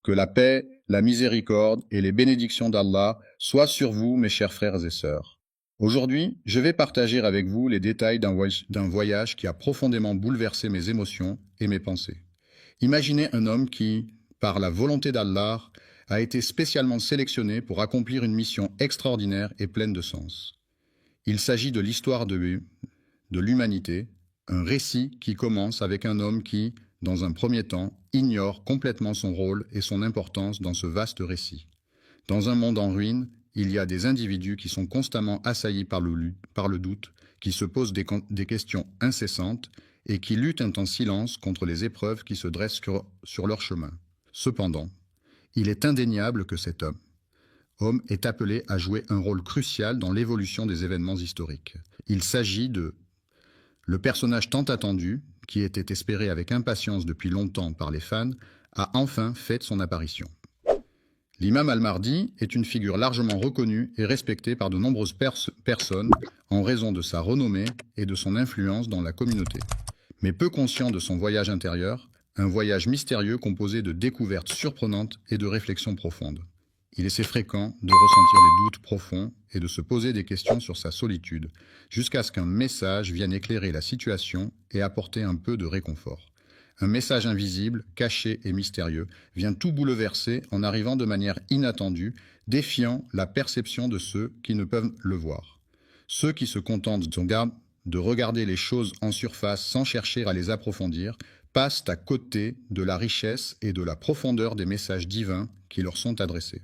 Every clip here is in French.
Que la paix, la miséricorde et les bénédictions d'Allah soient sur vous, mes chers frères et sœurs. Aujourd'hui, je vais partager avec vous les détails d'un voyage qui a profondément bouleversé mes émotions et mes pensées. Imaginez un homme qui, par la volonté d'Allah, a été spécialement sélectionné pour accomplir une mission extraordinaire et pleine de sens. Il s'agit de l'histoire de l'humanité, un récit qui commence avec un homme qui, dans un premier temps, ignore complètement son rôle et son importance dans ce vaste récit. Dans un monde en ruine, il y a des individus qui sont constamment assaillis par le doute, qui se posent des questions incessantes et qui luttent en silence contre les épreuves qui se dressent sur leur chemin. Cependant, il est indéniable que cet homme est appelé à jouer un rôle crucial dans l'évolution des événements historiques. Il s'agit de le personnage tant attendu, qui était espéré avec impatience depuis longtemps par les fans, a enfin fait son apparition. L'imam al-Mahdi est une figure largement reconnue et respectée par de nombreuses personnes en raison de sa renommée et de son influence dans la communauté. Mais peu conscient de son voyage intérieur, un voyage mystérieux composé de découvertes surprenantes et de réflexions profondes. Il est assez fréquent de ressentir des doutes profonds et de se poser des questions sur sa solitude, jusqu'à ce qu'un message vienne éclairer la situation et apporter un peu de réconfort. Un message invisible, caché et mystérieux vient tout bouleverser en arrivant de manière inattendue, défiant la perception de ceux qui ne peuvent le voir. Ceux qui se contentent de regarder les choses en surface sans chercher à les approfondir, passent à côté de la richesse et de la profondeur des messages divins qui leur sont adressés.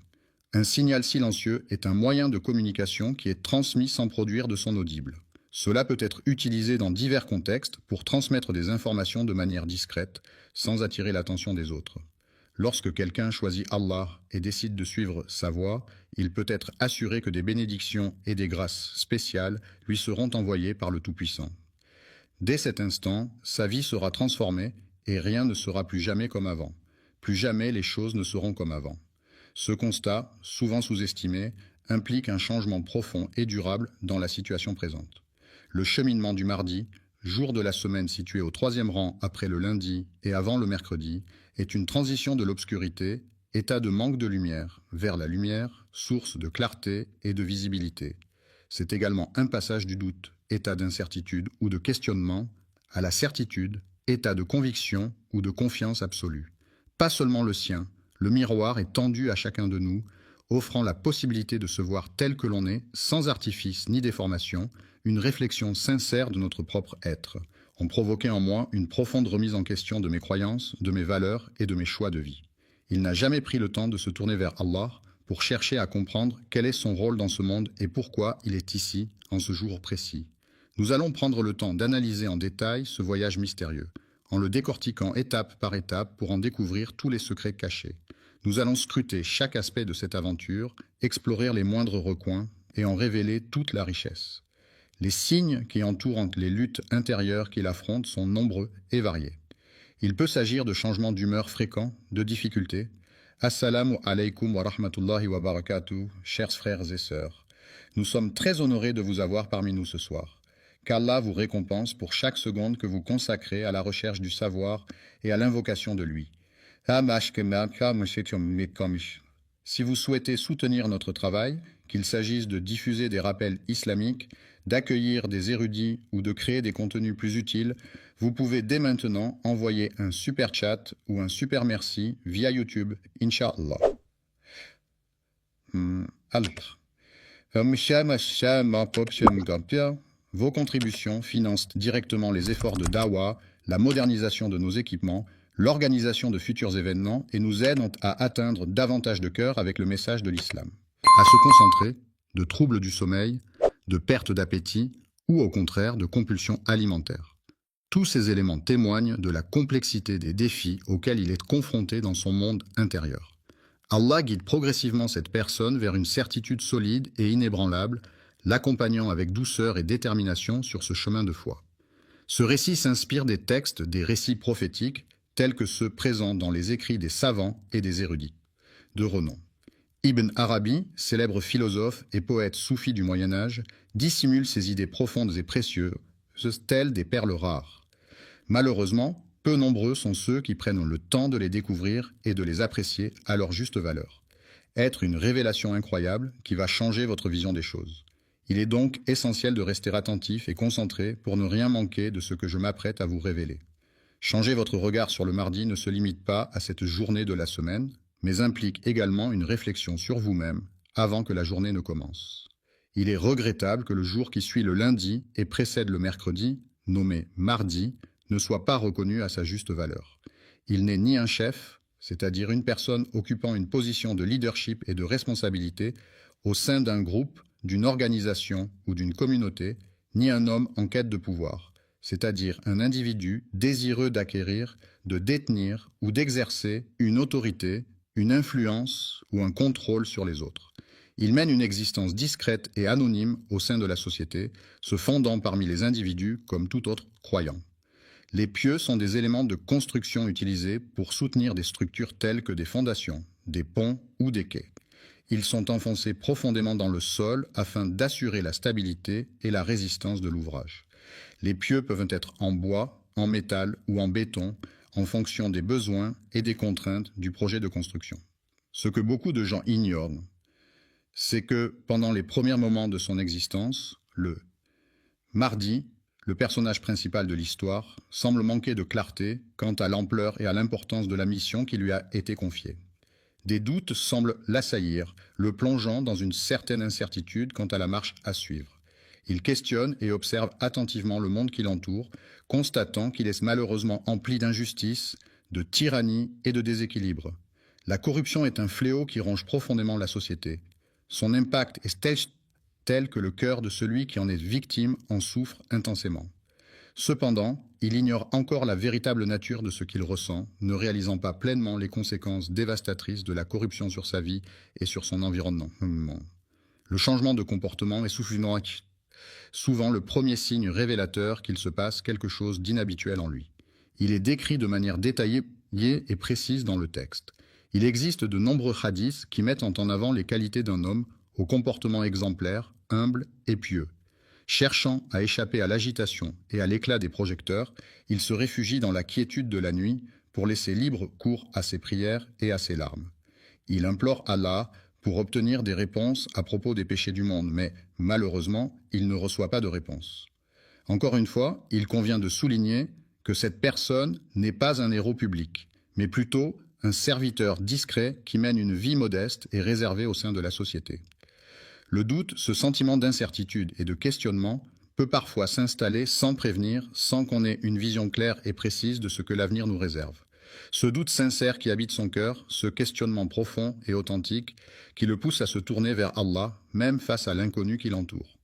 Un signal silencieux est un moyen de communication qui est transmis sans produire de son audible. Cela peut être utilisé dans divers contextes pour transmettre des informations de manière discrète, sans attirer l'attention des autres. Lorsque quelqu'un choisit Allah et décide de suivre sa voie, il peut être assuré que des bénédictions et des grâces spéciales lui seront envoyées par le Tout-Puissant. Dès cet instant, sa vie sera transformée et rien ne sera plus jamais comme avant. Plus jamais les choses ne seront comme avant. Ce constat, souvent sous-estimé, implique un changement profond et durable dans la situation présente. Le cheminement du mardi, jour de la semaine situé au 3e rang après le lundi et avant le mercredi, est une transition de l'obscurité, état de manque de lumière, vers la lumière, source de clarté et de visibilité. C'est également un passage du doute, état d'incertitude ou de questionnement, à la certitude, état de conviction ou de confiance absolue. Pas seulement le sien, le miroir est tendu à chacun de nous, offrant la possibilité de se voir tel que l'on est, sans artifice ni déformation, une réflexion sincère de notre propre être, ont provoqué en moi une profonde remise en question de mes croyances, de mes valeurs et de mes choix de vie. Il n'a jamais pris le temps de se tourner vers Allah pour chercher à comprendre quel est son rôle dans ce monde et pourquoi il est ici, en ce jour précis. Nous allons prendre le temps d'analyser en détail ce voyage mystérieux, en le décortiquant étape par étape pour en découvrir tous les secrets cachés. Nous allons scruter chaque aspect de cette aventure, explorer les moindres recoins et en révéler toute la richesse. Les signes qui entourent les luttes intérieures qu'il affronte sont nombreux et variés. Il peut s'agir de changements d'humeur fréquents, de difficultés. Assalamu alaikum wa rahmatullahi wa barakatuh, chers frères et sœurs. Nous sommes très honorés de vous avoir parmi nous ce soir. Qu'Allah vous récompense pour chaque seconde que vous consacrez à la recherche du savoir et à l'invocation de lui. Si vous souhaitez soutenir notre travail, qu'il s'agisse de diffuser des rappels islamiques, d'accueillir des érudits ou de créer des contenus plus utiles, vous pouvez dès maintenant envoyer un super chat ou un super merci via YouTube, Inch'Allah. Vos contributions financent directement les efforts de Dawa, la modernisation de nos équipements, l'organisation de futurs événements et nous aident à atteindre davantage de cœurs avec le message de l'islam. À se concentrer, de troubles du sommeil, de perte d'appétit ou au contraire de compulsions alimentaires. Tous ces éléments témoignent de la complexité des défis auxquels il est confronté dans son monde intérieur. Allah guide progressivement cette personne vers une certitude solide et inébranlable, l'accompagnant avec douceur et détermination sur ce chemin de foi. Ce récit s'inspire des textes des récits prophétiques tels que ceux présents dans les écrits des savants et des érudits de renom. Ibn Arabi, célèbre philosophe et poète soufi du Moyen-Âge, dissimule ses idées profondes et précieuses, telles des perles rares. Malheureusement, peu nombreux sont ceux qui prennent le temps de les découvrir et de les apprécier à leur juste valeur. Être une révélation incroyable qui va changer votre vision des choses. Il est donc essentiel de rester attentif et concentré pour ne rien manquer de ce que je m'apprête à vous révéler. Changer votre regard sur le mardi ne se limite pas à cette journée de la semaine, mais implique également une réflexion sur vous-même avant que la journée ne commence. Il est regrettable que le jour qui suit le lundi et précède le mercredi, nommé mardi, ne soit pas reconnu à sa juste valeur. Il n'est ni un chef, c'est-à-dire une personne occupant une position de leadership et de responsabilité au sein d'un groupe, d'une organisation ou d'une communauté, ni un homme en quête de pouvoir, c'est-à-dire un individu désireux d'acquérir, de détenir ou d'exercer une autorité, une influence ou un contrôle sur les autres. Il mène une existence discrète et anonyme au sein de la société, se fondant parmi les individus comme tout autre croyant. Les pieux sont des éléments de construction utilisés pour soutenir des structures telles que des fondations, des ponts ou des quais. Ils sont enfoncés profondément dans le sol afin d'assurer la stabilité et la résistance de l'ouvrage. Les pieux peuvent être en bois, en métal ou en béton, en fonction des besoins et des contraintes du projet de construction. Ce que beaucoup de gens ignorent, c'est que pendant les premiers moments de son existence, le mardi, le personnage principal de l'histoire, semble manquer de clarté quant à l'ampleur et à l'importance de la mission qui lui a été confiée. Des doutes semblent l'assaillir, le plongeant dans une certaine incertitude quant à la marche à suivre. Il questionne et observe attentivement le monde qui l'entoure, constatant qu'il est malheureusement empli d'injustice, de tyrannie et de déséquilibre. La corruption est un fléau qui ronge profondément la société. Son impact est tel que le cœur de celui qui en est victime en souffre intensément. Cependant, il ignore encore la véritable nature de ce qu'il ressent, ne réalisant pas pleinement les conséquences dévastatrices de la corruption sur sa vie et sur son environnement. Le changement de comportement est souvent le premier signe révélateur qu'il se passe quelque chose d'inhabituel en lui. Il est décrit de manière détaillée et précise dans le texte. Il existe de nombreux hadiths qui mettent en avant les qualités d'un homme au comportement exemplaire, humble et pieux. Cherchant à échapper à l'agitation et à l'éclat des projecteurs, il se réfugie dans la quiétude de la nuit pour laisser libre cours à ses prières et à ses larmes. Il implore Allah pour obtenir des réponses à propos des péchés du monde, mais malheureusement, il ne reçoit pas de réponse. Encore une fois, il convient de souligner que cette personne n'est pas un héros public, mais plutôt un serviteur discret qui mène une vie modeste et réservée au sein de la société. Le doute, ce sentiment d'incertitude et de questionnement, peut parfois s'installer sans prévenir, sans qu'on ait une vision claire et précise de ce que l'avenir nous réserve. Ce doute sincère qui habite son cœur, ce questionnement profond et authentique qui le pousse à se tourner vers Allah, même face à l'inconnu qui l'entoure.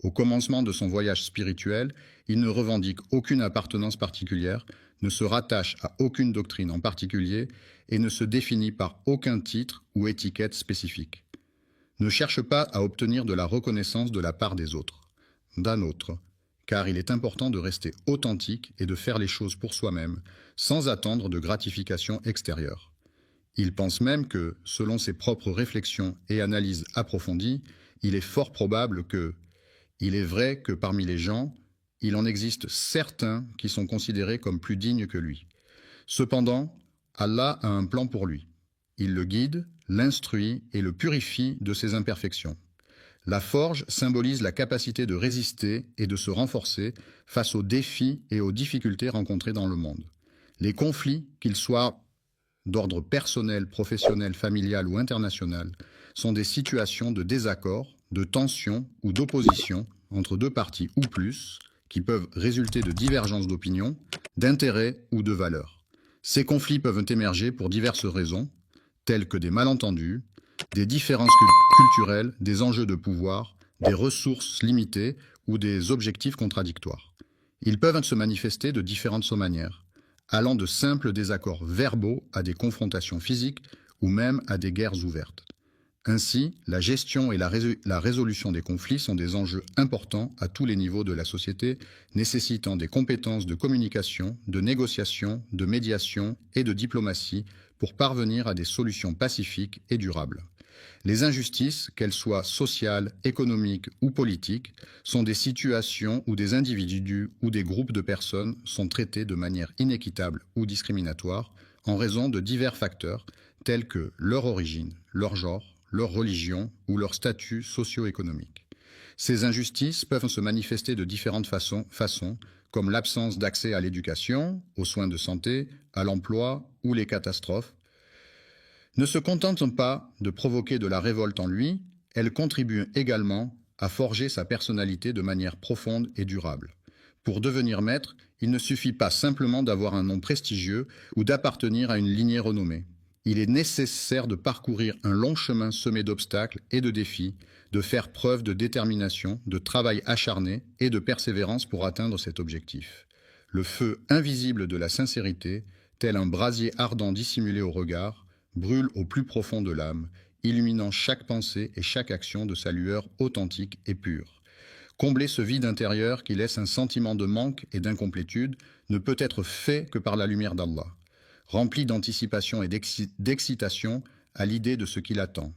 Au commencement de son voyage spirituel, il ne revendique aucune appartenance particulière, ne se rattache à aucune doctrine en particulier et ne se définit par aucun titre ou étiquette spécifique. Ne cherche pas à obtenir de la reconnaissance de la part des autres, d'un autre, car il est important de rester authentique et de faire les choses pour soi-même, sans attendre de gratification extérieure. Il pense même que, selon ses propres réflexions et analyses approfondies, il est fort probable que il est vrai que parmi les gens, il en existe certains qui sont considérés comme plus dignes que lui. Cependant, Allah a un plan pour lui. Il le guide, l'instruit et le purifie de ses imperfections. La forge symbolise la capacité de résister et de se renforcer face aux défis et aux difficultés rencontrées dans le monde. Les conflits, qu'ils soient d'ordre personnel, professionnel, familial ou international, sont des situations de désaccord, de tension ou d'opposition entre deux parties ou plus, qui peuvent résulter de divergences d'opinion, d'intérêts ou de valeurs. Ces conflits peuvent émerger pour diverses raisons, telles que des malentendus, des différences culturelles, des enjeux de pouvoir, des ressources limitées ou des objectifs contradictoires. Ils peuvent se manifester de différentes manières, allant de simples désaccords verbaux à des confrontations physiques ou même à des guerres ouvertes. Ainsi, la gestion et la résolution des conflits sont des enjeux importants à tous les niveaux de la société, nécessitant des compétences de communication, de négociation, de médiation et de diplomatie pour parvenir à des solutions pacifiques et durables. Les injustices, qu'elles soient sociales, économiques ou politiques, sont des situations où des individus ou des groupes de personnes sont traités de manière inéquitable ou discriminatoire en raison de divers facteurs tels que leur origine, leur genre, leur religion ou leur statut socio-économique. Ces injustices peuvent se manifester de différentes façons comme l'absence d'accès à l'éducation, aux soins de santé, à l'emploi ou les catastrophes. Ne se contentent pas de provoquer de la révolte en lui, elles contribuent également à forger sa personnalité de manière profonde et durable. Pour devenir maître, il ne suffit pas simplement d'avoir un nom prestigieux ou d'appartenir à une lignée renommée. Il est nécessaire de parcourir un long chemin semé d'obstacles et de défis, de faire preuve de détermination, de travail acharné et de persévérance pour atteindre cet objectif. Le feu invisible de la sincérité, tel un brasier ardent dissimulé au regard, brûle au plus profond de l'âme, illuminant chaque pensée et chaque action de sa lueur authentique et pure. Combler ce vide intérieur qui laisse un sentiment de manque et d'incomplétude ne peut être fait que par la lumière d'Allah, rempli d'anticipation et d'excitation à l'idée de ce qui l'attend.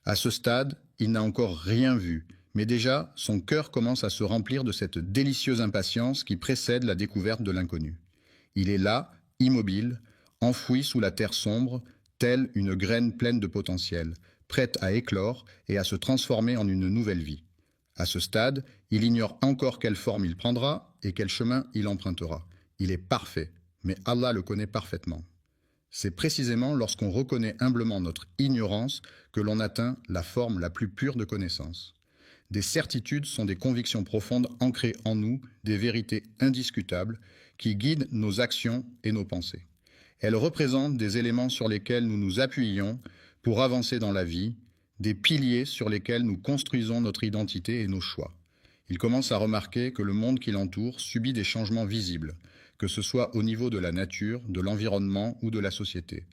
À ce stade, il n'a encore rien vu, mais déjà son cœur commence à se remplir de cette délicieuse impatience qui précède la découverte de l'inconnu. Il est là, immobile, enfoui sous la terre sombre, telle une graine pleine de potentiel, prête à éclore et à se transformer en une nouvelle vie. À ce stade, il ignore encore quelle forme il prendra et quel chemin il empruntera. Il est parfait, mais Allah le connaît parfaitement. C'est précisément lorsqu'on reconnaît humblement notre ignorance que l'on atteint la forme la plus pure de connaissance. Des certitudes sont des convictions profondes ancrées en nous, des vérités indiscutables qui guident nos actions et nos pensées. Elles représentent des éléments sur lesquels nous nous appuyons pour avancer dans la vie, des piliers sur lesquels nous construisons notre identité et nos choix. Il commence à remarquer que le monde qui l'entoure subit des changements visibles, que ce soit au niveau de la nature, de l'environnement ou de la société.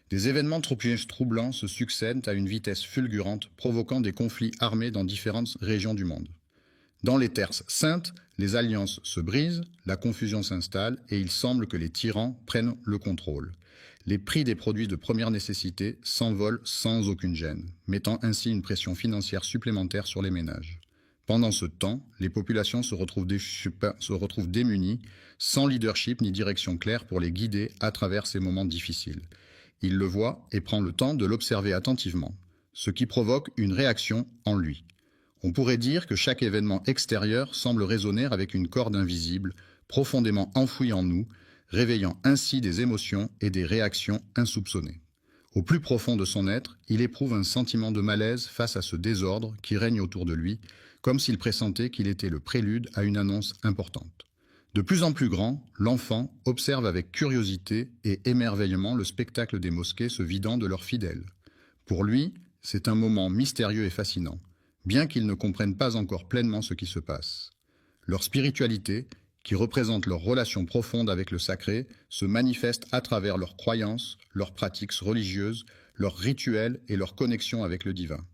Des événements troublants se succèdent à une vitesse fulgurante, provoquant des conflits armés dans différentes régions du monde. Dans les terres saintes, les alliances se brisent, la confusion s'installe et il semble que les tyrans prennent le contrôle. Les prix des produits de première nécessité s'envolent sans aucune gêne, mettant ainsi une pression financière supplémentaire sur les ménages. Pendant ce temps, les populations se retrouvent démunies, sans leadership ni direction claire pour les guider à travers ces moments difficiles. Il le voit et prend le temps de l'observer attentivement, ce qui provoque une réaction en lui. On pourrait dire que chaque événement extérieur semble résonner avec une corde invisible, profondément enfouie en nous, réveillant ainsi des émotions et des réactions insoupçonnées. Au plus profond de son être, il éprouve un sentiment de malaise face à ce désordre qui règne autour de lui, comme s'il pressentait qu'il était le prélude à une annonce importante. De plus en plus grand, l'enfant observe avec curiosité et émerveillement le spectacle des mosquées se vidant de leurs fidèles. Pour lui, c'est un moment mystérieux et fascinant, bien qu'il ne comprenne pas encore pleinement ce qui se passe. Leur spiritualité, qui représente leur relation profonde avec le sacré, se manifeste à travers leurs croyances, leurs pratiques religieuses, leurs rituels et leur connexion avec le divin.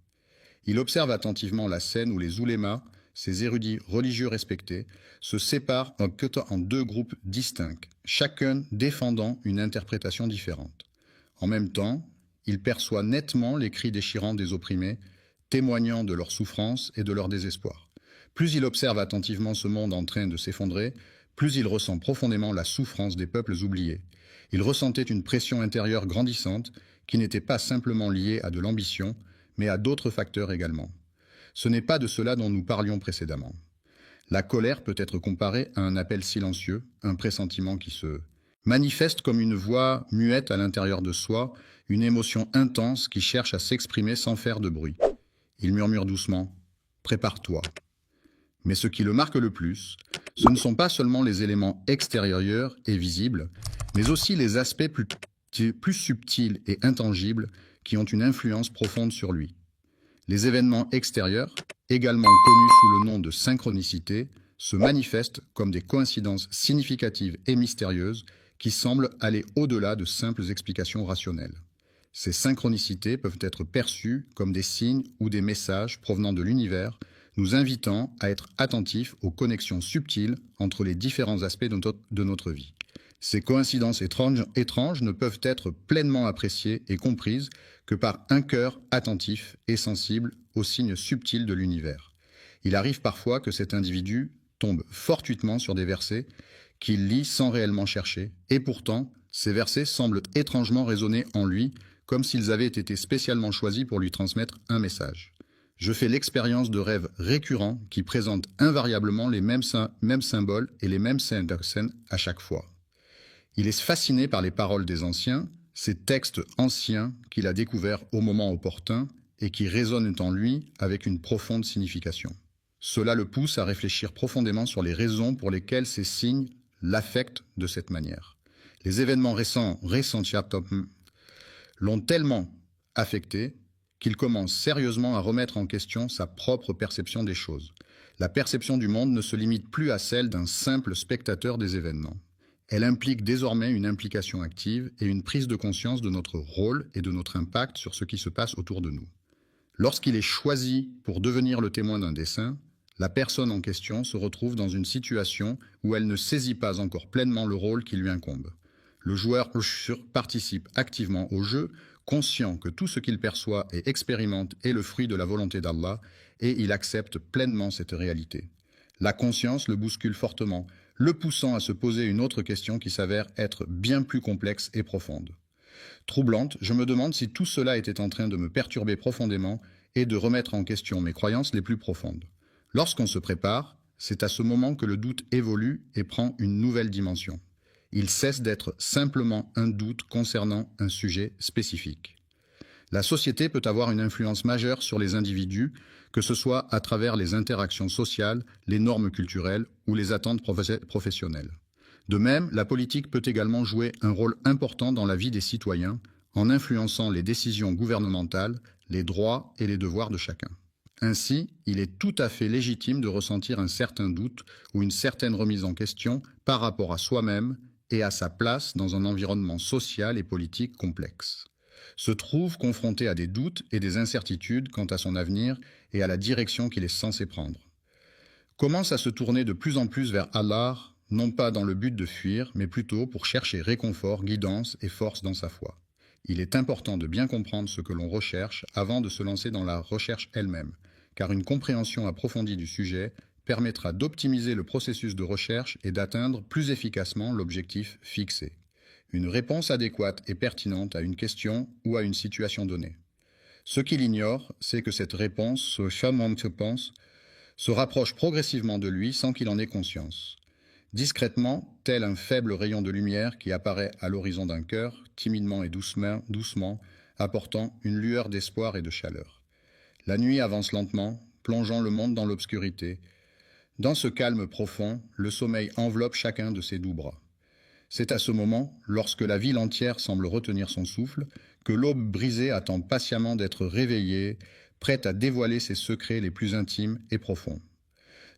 Il observe attentivement la scène où les oulémas, ces érudits religieux respectés, se séparent en deux groupes distincts, chacun défendant une interprétation différente. En même temps, il perçoit nettement les cris déchirants des opprimés, témoignant de leur souffrance et de leur désespoir. Plus il observe attentivement ce monde en train de s'effondrer, plus il ressent profondément la souffrance des peuples oubliés. Il ressentait une pression intérieure grandissante qui n'était pas simplement liée à de l'ambition, mais à d'autres facteurs également. Ce n'est pas de cela dont nous parlions précédemment. La colère peut être comparée à un appel silencieux, un pressentiment qui se manifeste comme une voix muette à l'intérieur de soi, une émotion intense qui cherche à s'exprimer sans faire de bruit. Il murmure doucement « Prépare-toi ». Mais ce qui le marque le plus, ce ne sont pas seulement les éléments extérieurs et visibles, mais aussi les aspects plus subtils et intangibles qui ont une influence profonde sur lui. Les événements extérieurs, également connus sous le nom de synchronicité, se manifestent comme des coïncidences significatives et mystérieuses qui semblent aller au-delà de simples explications rationnelles. Ces synchronicités peuvent être perçues comme des signes ou des messages provenant de l'univers, nous invitant à être attentifs aux connexions subtiles entre les différents aspects de notre vie. Ces coïncidences étranges ne peuvent être pleinement appréciées et comprises que par un cœur attentif et sensible aux signes subtils de l'univers. Il arrive parfois que cet individu tombe fortuitement sur des versets qu'il lit sans réellement chercher, et pourtant, ces versets semblent étrangement résonner en lui, comme s'ils avaient été spécialement choisis pour lui transmettre un message. Je fais l'expérience de rêves récurrents qui présentent invariablement les mêmes symboles et les mêmes scènes à chaque fois. Il est fasciné par les paroles des anciens, ces textes anciens qu'il a découverts au moment opportun et qui résonnent en lui avec une profonde signification. Cela le pousse à réfléchir profondément sur les raisons pour lesquelles ces signes l'affectent de cette manière. Les événements récents l'ont tellement affecté qu'il commence sérieusement à remettre en question sa propre perception des choses. La perception du monde ne se limite plus à celle d'un simple spectateur des événements. Elle implique désormais une implication active et une prise de conscience de notre rôle et de notre impact sur ce qui se passe autour de nous. Lorsqu'il est choisi pour devenir le témoin d'un dessein, la personne en question se retrouve dans une situation où elle ne saisit pas encore pleinement le rôle qui lui incombe. Le joueur participe activement au jeu, conscient que tout ce qu'il perçoit et expérimente est le fruit de la volonté d'Allah, et il accepte pleinement cette réalité. La conscience le bouscule fortement, le poussant à se poser une autre question qui s'avère être bien plus complexe et profonde. Troublante, je me demande si tout cela était en train de me perturber profondément et de remettre en question mes croyances les plus profondes. Lorsqu'on se prépare, c'est à ce moment que le doute évolue et prend une nouvelle dimension. Il cesse d'être simplement un doute concernant un sujet spécifique. La société peut avoir une influence majeure sur les individus, que ce soit à travers les interactions sociales, les normes culturelles ou les attentes professionnelles. De même, la politique peut également jouer un rôle important dans la vie des citoyens, en influençant les décisions gouvernementales, les droits et les devoirs de chacun. Ainsi, il est tout à fait légitime de ressentir un certain doute ou une certaine remise en question par rapport à soi-même et à sa place dans un environnement social et politique complexe. Se trouve confronté à des doutes et des incertitudes quant à son avenir et à la direction qu'il est censé prendre. Commence à se tourner de plus en plus vers Allah, non pas dans le but de fuir, mais plutôt pour chercher réconfort, guidance et force dans sa foi. Il est important de bien comprendre ce que l'on recherche avant de se lancer dans la recherche elle-même, car une compréhension approfondie du sujet permettra d'optimiser le processus de recherche et d'atteindre plus efficacement l'objectif fixé. Une réponse adéquate et pertinente à une question ou à une situation donnée. Ce qu'il ignore, c'est que cette réponse, ce changement de pense, se rapproche progressivement de lui sans qu'il en ait conscience. Discrètement, tel un faible rayon de lumière qui apparaît à l'horizon d'un cœur, timidement et doucement, apportant une lueur d'espoir et de chaleur. La nuit avance lentement, plongeant le monde dans l'obscurité. Dans ce calme profond, le sommeil enveloppe chacun de ses doux bras. C'est à ce moment, lorsque la ville entière semble retenir son souffle, que l'aube brisée attend patiemment d'être réveillée, prête à dévoiler ses secrets les plus intimes et profonds.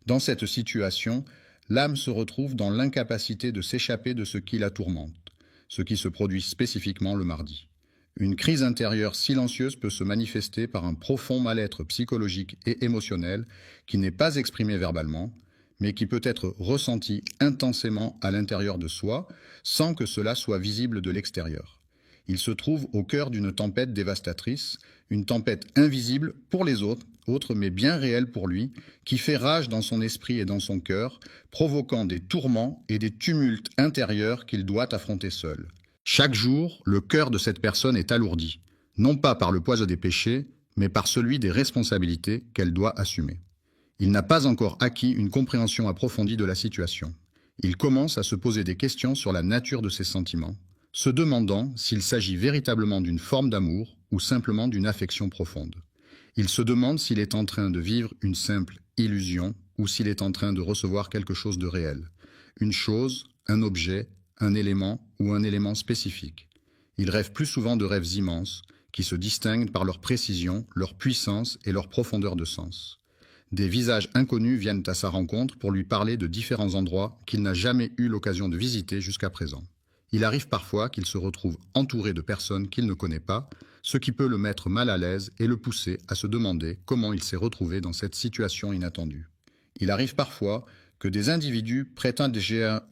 Dans cette situation, l'âme se retrouve dans l'incapacité de s'échapper de ce qui la tourmente, ce qui se produit spécifiquement le mardi. Une crise intérieure silencieuse peut se manifester par un profond mal-être psychologique et émotionnel qui n'est pas exprimé verbalement, mais qui peut être ressenti intensément à l'intérieur de soi, sans que cela soit visible de l'extérieur. Il se trouve au cœur d'une tempête dévastatrice, une tempête invisible pour les autres, mais bien réelle pour lui, qui fait rage dans son esprit et dans son cœur, provoquant des tourments et des tumultes intérieurs qu'il doit affronter seul. Chaque jour, le cœur de cette personne est alourdi, non pas par le poids des péchés, mais par celui des responsabilités qu'elle doit assumer. Il n'a pas encore acquis une compréhension approfondie de la situation. Il commence à se poser des questions sur la nature de ses sentiments, se demandant s'il s'agit véritablement d'une forme d'amour ou simplement d'une affection profonde. Il se demande s'il est en train de vivre une simple illusion ou s'il est en train de recevoir quelque chose de réel. Une chose, un objet, un élément ou un élément spécifique. Il rêve plus souvent de rêves immenses qui se distinguent par leur précision, leur puissance et leur profondeur de sens. Des visages inconnus viennent à sa rencontre pour lui parler de différents endroits qu'il n'a jamais eu l'occasion de visiter jusqu'à présent. Il arrive parfois qu'il se retrouve entouré de personnes qu'il ne connaît pas, ce qui peut le mettre mal à l'aise et le pousser à se demander comment il s'est retrouvé dans cette situation inattendue. Il arrive parfois que des individus prêtent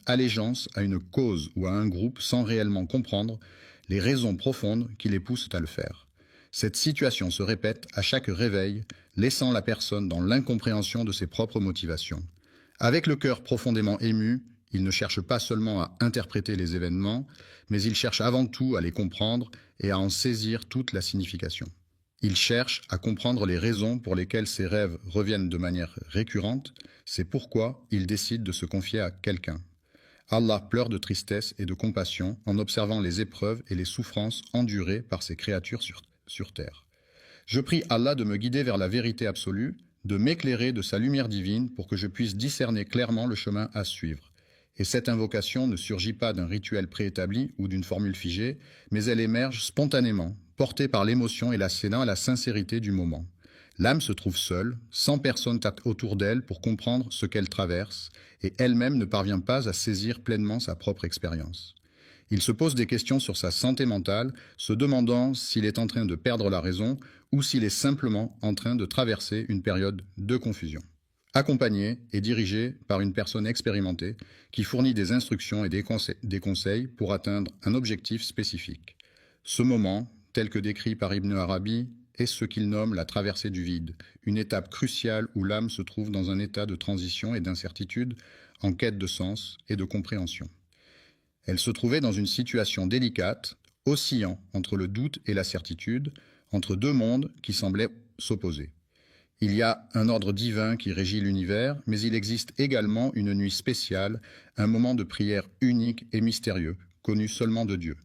allégeance à une cause ou à un groupe sans réellement comprendre les raisons profondes qui les poussent à le faire. Cette situation se répète à chaque réveil, laissant la personne dans l'incompréhension de ses propres motivations. Avec le cœur profondément ému, il ne cherche pas seulement à interpréter les événements, mais il cherche avant tout à les comprendre et à en saisir toute la signification. Il cherche à comprendre les raisons pour lesquelles ses rêves reviennent de manière récurrente, c'est pourquoi il décide de se confier à quelqu'un. Allah pleure de tristesse et de compassion en observant les épreuves et les souffrances endurées par ses créatures sur terre. Je prie Allah de me guider vers la vérité absolue, de m'éclairer de sa lumière divine pour que je puisse discerner clairement le chemin à suivre. Et cette invocation ne surgit pas d'un rituel préétabli ou d'une formule figée, mais elle émerge spontanément, portée par l'émotion et la sincérité du moment. L'âme se trouve seule, sans personne autour d'elle pour comprendre ce qu'elle traverse, et elle-même ne parvient pas à saisir pleinement sa propre expérience. Il se pose des questions sur sa santé mentale, se demandant s'il est en train de perdre la raison ou s'il est simplement en train de traverser une période de confusion. Accompagné et dirigé par une personne expérimentée qui fournit des instructions et des conseils pour atteindre un objectif spécifique. Ce moment, tel que décrit par Ibn Arabi, est ce qu'il nomme la traversée du vide, une étape cruciale où l'âme se trouve dans un état de transition et d'incertitude, en quête de sens et de compréhension. Elle se trouvait dans une situation délicate, oscillant entre le doute et la certitude, entre deux mondes qui semblaient s'opposer. Il y a un ordre divin qui régit l'univers, mais il existe également une nuit spéciale, un moment de prière unique et mystérieux, connu seulement de Dieu.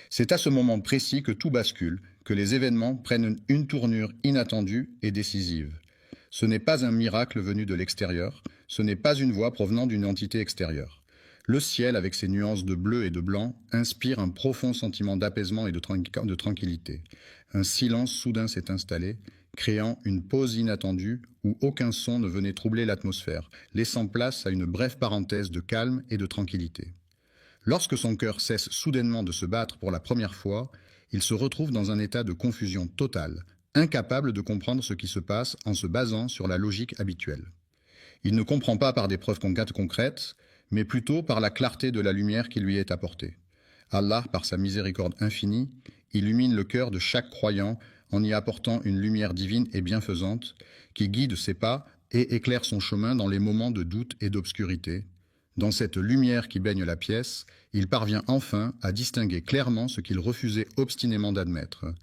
C'est à ce moment précis que tout bascule, que les événements prennent une tournure inattendue et décisive. Ce n'est pas un miracle venu de l'extérieur, ce n'est pas une voix provenant d'une entité extérieure. Le ciel, avec ses nuances de bleu et de blanc, inspire un profond sentiment d'apaisement et de tranquillité. Un silence soudain s'est installé, créant une pause inattendue où aucun son ne venait troubler l'atmosphère, laissant place à une brève parenthèse de calme et de tranquillité. Lorsque son cœur cesse soudainement de se battre pour la première fois, il se retrouve dans un état de confusion totale, incapable de comprendre ce qui se passe en se basant sur la logique habituelle. Il ne comprend pas par des preuves concrètes, mais plutôt par la clarté de la lumière qui lui est apportée. Allah, par sa miséricorde infinie, illumine le cœur de chaque croyant en y apportant une lumière divine et bienfaisante qui guide ses pas et éclaire son chemin dans les moments de doute et d'obscurité. Dans cette lumière qui baigne la pièce, il parvient enfin à distinguer clairement ce qu'il refusait obstinément d'admettre.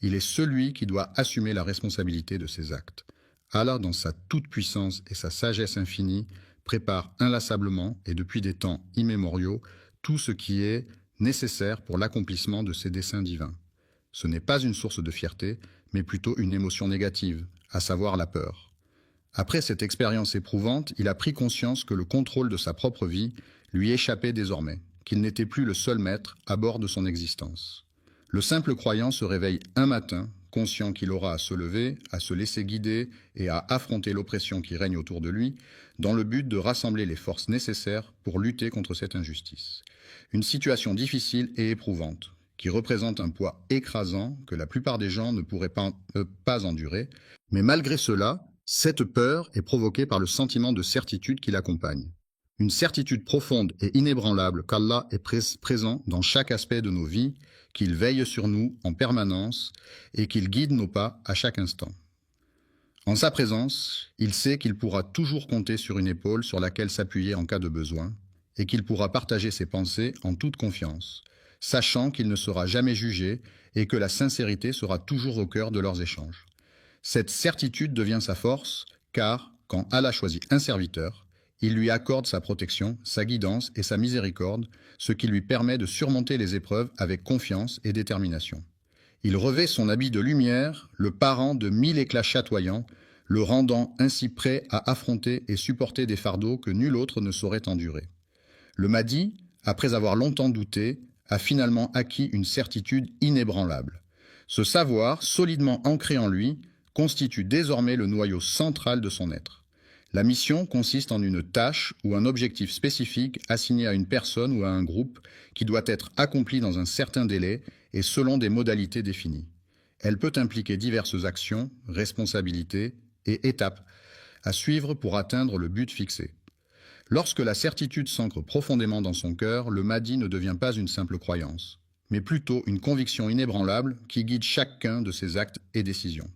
Il est celui qui doit assumer la responsabilité de ses actes. Allah, dans sa toute-puissance et sa sagesse infinie, prépare inlassablement et depuis des temps immémoriaux tout ce qui est nécessaire pour l'accomplissement de ses desseins divins. Ce n'est pas une source de fierté, mais plutôt une émotion négative, à savoir la peur. Après cette expérience éprouvante, il a pris conscience que le contrôle de sa propre vie lui échappait désormais, qu'il n'était plus le seul maître à bord de son existence. Le simple croyant se réveille un matin, conscient qu'il aura à se lever, à se laisser guider et à affronter l'oppression qui règne autour de lui, dans le but de rassembler les forces nécessaires pour lutter contre cette injustice. Une situation difficile et éprouvante, qui représente un poids écrasant que la plupart des gens ne pourraient pas endurer, mais malgré cela, cette peur est provoquée par le sentiment de certitude qui l'accompagne. Une certitude profonde et inébranlable qu'Allah est présent dans chaque aspect de nos vies, qu'il veille sur nous en permanence et qu'il guide nos pas à chaque instant. En sa présence, il sait qu'il pourra toujours compter sur une épaule sur laquelle s'appuyer en cas de besoin et qu'il pourra partager ses pensées en toute confiance, sachant qu'il ne sera jamais jugé et que la sincérité sera toujours au cœur de leurs échanges. Cette certitude devient sa force, car, quand Allah choisit un serviteur, il lui accorde sa protection, sa guidance et sa miséricorde, ce qui lui permet de surmonter les épreuves avec confiance et détermination. Il revêt son habit de lumière, le parant de 1000 éclats chatoyants, le rendant ainsi prêt à affronter et supporter des fardeaux que nul autre ne saurait endurer. Le Mahdi, après avoir longtemps douté, a finalement acquis une certitude inébranlable. Ce savoir, solidement ancré en lui, constitue désormais le noyau central de son être. La mission consiste en une tâche ou un objectif spécifique assigné à une personne ou à un groupe qui doit être accompli dans un certain délai et selon des modalités définies. Elle peut impliquer diverses actions, responsabilités et étapes à suivre pour atteindre le but fixé. Lorsque la certitude s'ancre profondément dans son cœur, le Mahdi ne devient pas une simple croyance, mais plutôt une conviction inébranlable qui guide chacun de ses actes et décisions.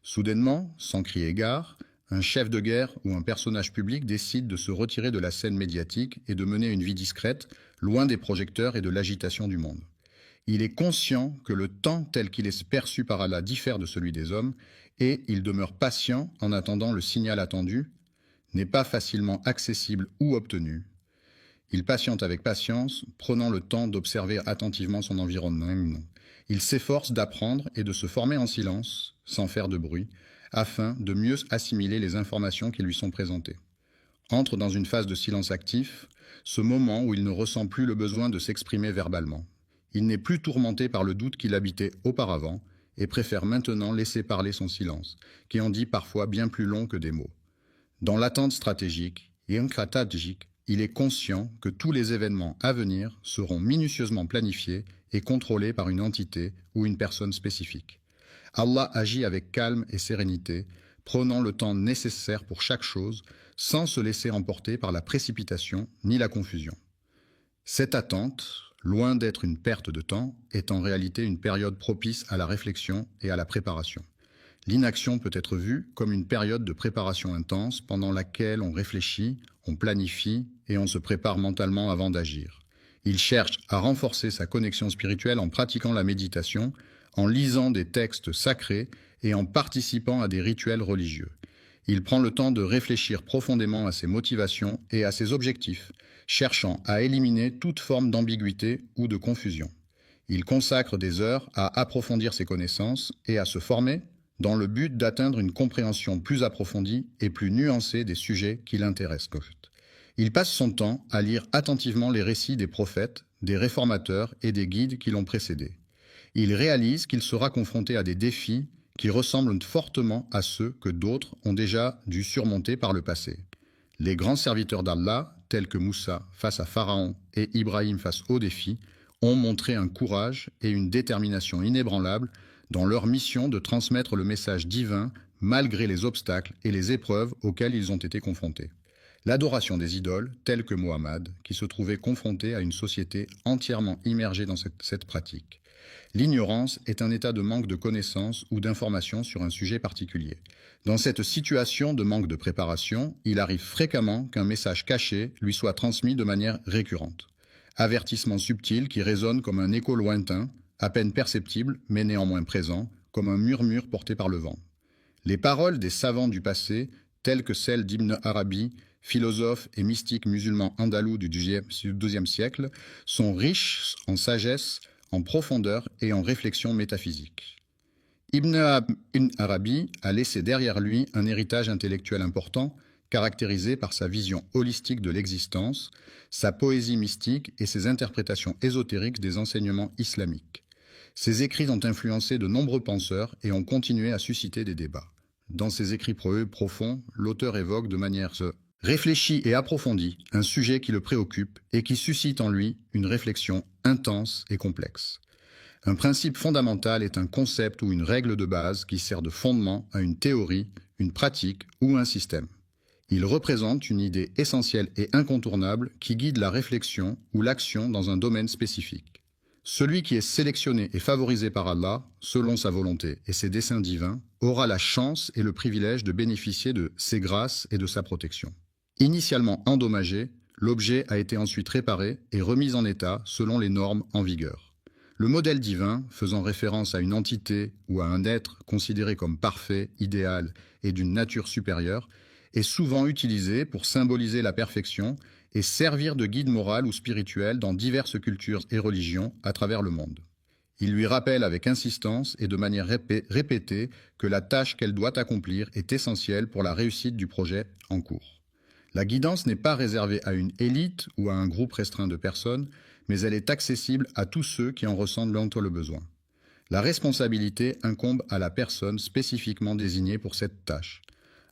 Soudainement, sans crier gare, un chef de guerre ou un personnage public décide de se retirer de la scène médiatique et de mener une vie discrète, loin des projecteurs et de l'agitation du monde. Il est conscient que le temps tel qu'il est perçu par Allah diffère de celui des hommes, et il demeure patient en attendant le signal attendu, n'est pas facilement accessible ou obtenu. Il patiente avec patience, prenant le temps d'observer attentivement son environnement. Il s'efforce d'apprendre et de se former en silence, sans faire de bruit, afin de mieux assimiler les informations qui lui sont présentées. Entre dans une phase de silence actif, ce moment où il ne ressent plus le besoin de s'exprimer verbalement. Il n'est plus tourmenté par le doute qu'il habitait auparavant et préfère maintenant laisser parler son silence, qui en dit parfois bien plus long que des mots. Dans l'attente stratégique, il est conscient que tous les événements à venir seront minutieusement planifiés et contrôlés par une entité ou une personne spécifique. Allah agit avec calme et sérénité, prenant le temps nécessaire pour chaque chose, sans se laisser emporter par la précipitation ni la confusion. Cette attente, loin d'être une perte de temps, est en réalité une période propice à la réflexion et à la préparation. L'inaction peut être vue comme une période de préparation intense pendant laquelle on réfléchit, on planifie et on se prépare mentalement avant d'agir. Il cherche à renforcer sa connexion spirituelle en pratiquant la méditation, en lisant des textes sacrés et en participant à des rituels religieux. Il prend le temps de réfléchir profondément à ses motivations et à ses objectifs, cherchant à éliminer toute forme d'ambiguïté ou de confusion. Il consacre des heures à approfondir ses connaissances et à se former dans le but d'atteindre une compréhension plus approfondie et plus nuancée des sujets qui l'intéressent. Il passe son temps à lire attentivement les récits des prophètes, des réformateurs et des guides qui l'ont précédé. Il réalise qu'il sera confronté à des défis qui ressemblent fortement à ceux que d'autres ont déjà dû surmonter par le passé. Les grands serviteurs d'Allah, tels que Moussa face à Pharaon et Ibrahim face aux défis, ont montré un courage et une détermination inébranlables dans leur mission de transmettre le message divin malgré les obstacles et les épreuves auxquelles ils ont été confrontés. L'adoration des idoles, telles que Mohammed, qui se trouvait confronté à une société entièrement immergée dans cette pratique. L'ignorance est un état de manque de connaissances ou d'informations sur un sujet particulier. Dans cette situation de manque de préparation, il arrive fréquemment qu'un message caché lui soit transmis de manière récurrente. Avertissement subtil qui résonne comme un écho lointain, à peine perceptible, mais néanmoins présent, comme un murmure porté par le vent. Les paroles des savants du passé, telles que celles d'Ibn Arabi, philosophe et mystique musulman andalou du XIIe siècle, sont riches en sagesse, en profondeur et en réflexion métaphysique. Ibn Arabi a laissé derrière lui un héritage intellectuel important, caractérisé par sa vision holistique de l'existence, sa poésie mystique et ses interprétations ésotériques des enseignements islamiques. Ses écrits ont influencé de nombreux penseurs et ont continué à susciter des débats. Dans ses écrits profonds, l'auteur évoque de manière réfléchie et approfondie un sujet qui le préoccupe et qui suscite en lui une réflexion intense et complexe. Un principe fondamental est un concept ou une règle de base qui sert de fondement à une théorie, une pratique ou un système. Il représente une idée essentielle et incontournable qui guide la réflexion ou l'action dans un domaine spécifique. Celui qui est sélectionné et favorisé par Allah, selon sa volonté et ses desseins divins, aura la chance et le privilège de bénéficier de ses grâces et de sa protection. Initialement endommagé, l'objet a été ensuite réparé et remis en état selon les normes en vigueur. Le modèle divin, faisant référence à une entité ou à un être considéré comme parfait, idéal et d'une nature supérieure, est souvent utilisé pour symboliser la perfection et servir de guide moral ou spirituel dans diverses cultures et religions à travers le monde. Il lui rappelle avec insistance et de manière répétée que la tâche qu'elle doit accomplir est essentielle pour la réussite du projet en cours. La guidance n'est pas réservée à une élite ou à un groupe restreint de personnes, mais elle est accessible à tous ceux qui en ressentent le besoin. La responsabilité incombe à la personne spécifiquement désignée pour cette tâche.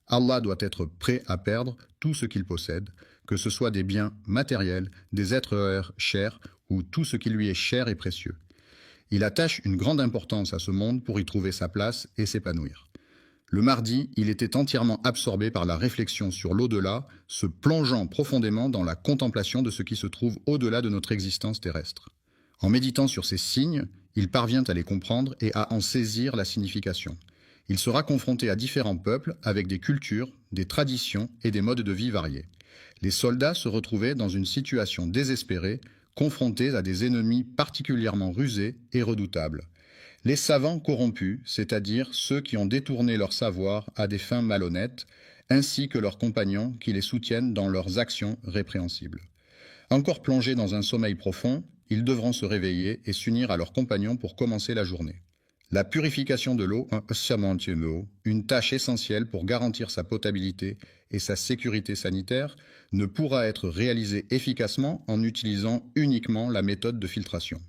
Allah doit être prêt à perdre tout ce qu'il possède, que ce soit des biens matériels, des êtres chers ou tout ce qui lui est cher et précieux. Il attache une grande importance à ce monde pour y trouver sa place et s'épanouir. Le mardi, il était entièrement absorbé par la réflexion sur l'au-delà, se plongeant profondément dans la contemplation de ce qui se trouve au-delà de notre existence terrestre. En méditant sur ces signes, il parvient à les comprendre et à en saisir la signification. Il sera confronté à différents peuples avec des cultures, des traditions et des modes de vie variés. Les soldats se retrouvaient dans une situation désespérée, confrontés à des ennemis particulièrement rusés et redoutables. Les savants corrompus, c'est-à-dire ceux qui ont détourné leur savoir à des fins malhonnêtes, ainsi que leurs compagnons qui les soutiennent dans leurs actions répréhensibles. Encore plongés dans un sommeil profond, ils devront se réveiller et s'unir à leurs compagnons pour commencer la journée. La purification de l'eau, une tâche essentielle pour garantir sa potabilité et sa sécurité sanitaire, ne pourra être réalisée efficacement en utilisant uniquement la méthode de filtration.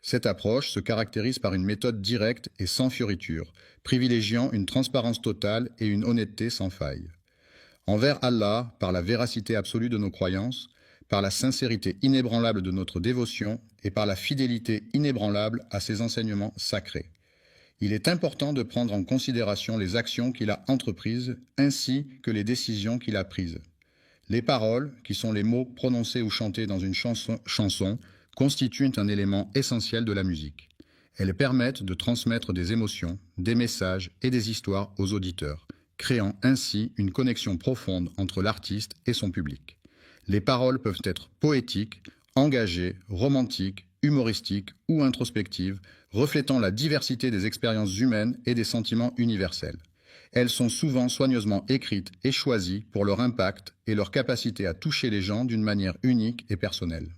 Cette approche se caractérise par une méthode directe et sans fioriture, privilégiant une transparence totale et une honnêteté sans faille. Envers Allah, par la véracité absolue de nos croyances, par la sincérité inébranlable de notre dévotion et par la fidélité inébranlable à ses enseignements sacrés. Il est important de prendre en considération les actions qu'il a entreprises ainsi que les décisions qu'il a prises. Les paroles, qui sont les mots prononcés ou chantés dans une chanson, constituent un élément essentiel de la musique. Elles permettent de transmettre des émotions, des messages et des histoires aux auditeurs, créant ainsi une connexion profonde entre l'artiste et son public. Les paroles peuvent être poétiques, engagées, romantiques, humoristiques ou introspectives, reflétant la diversité des expériences humaines et des sentiments universels. Elles sont souvent soigneusement écrites et choisies pour leur impact et leur capacité à toucher les gens d'une manière unique et personnelle.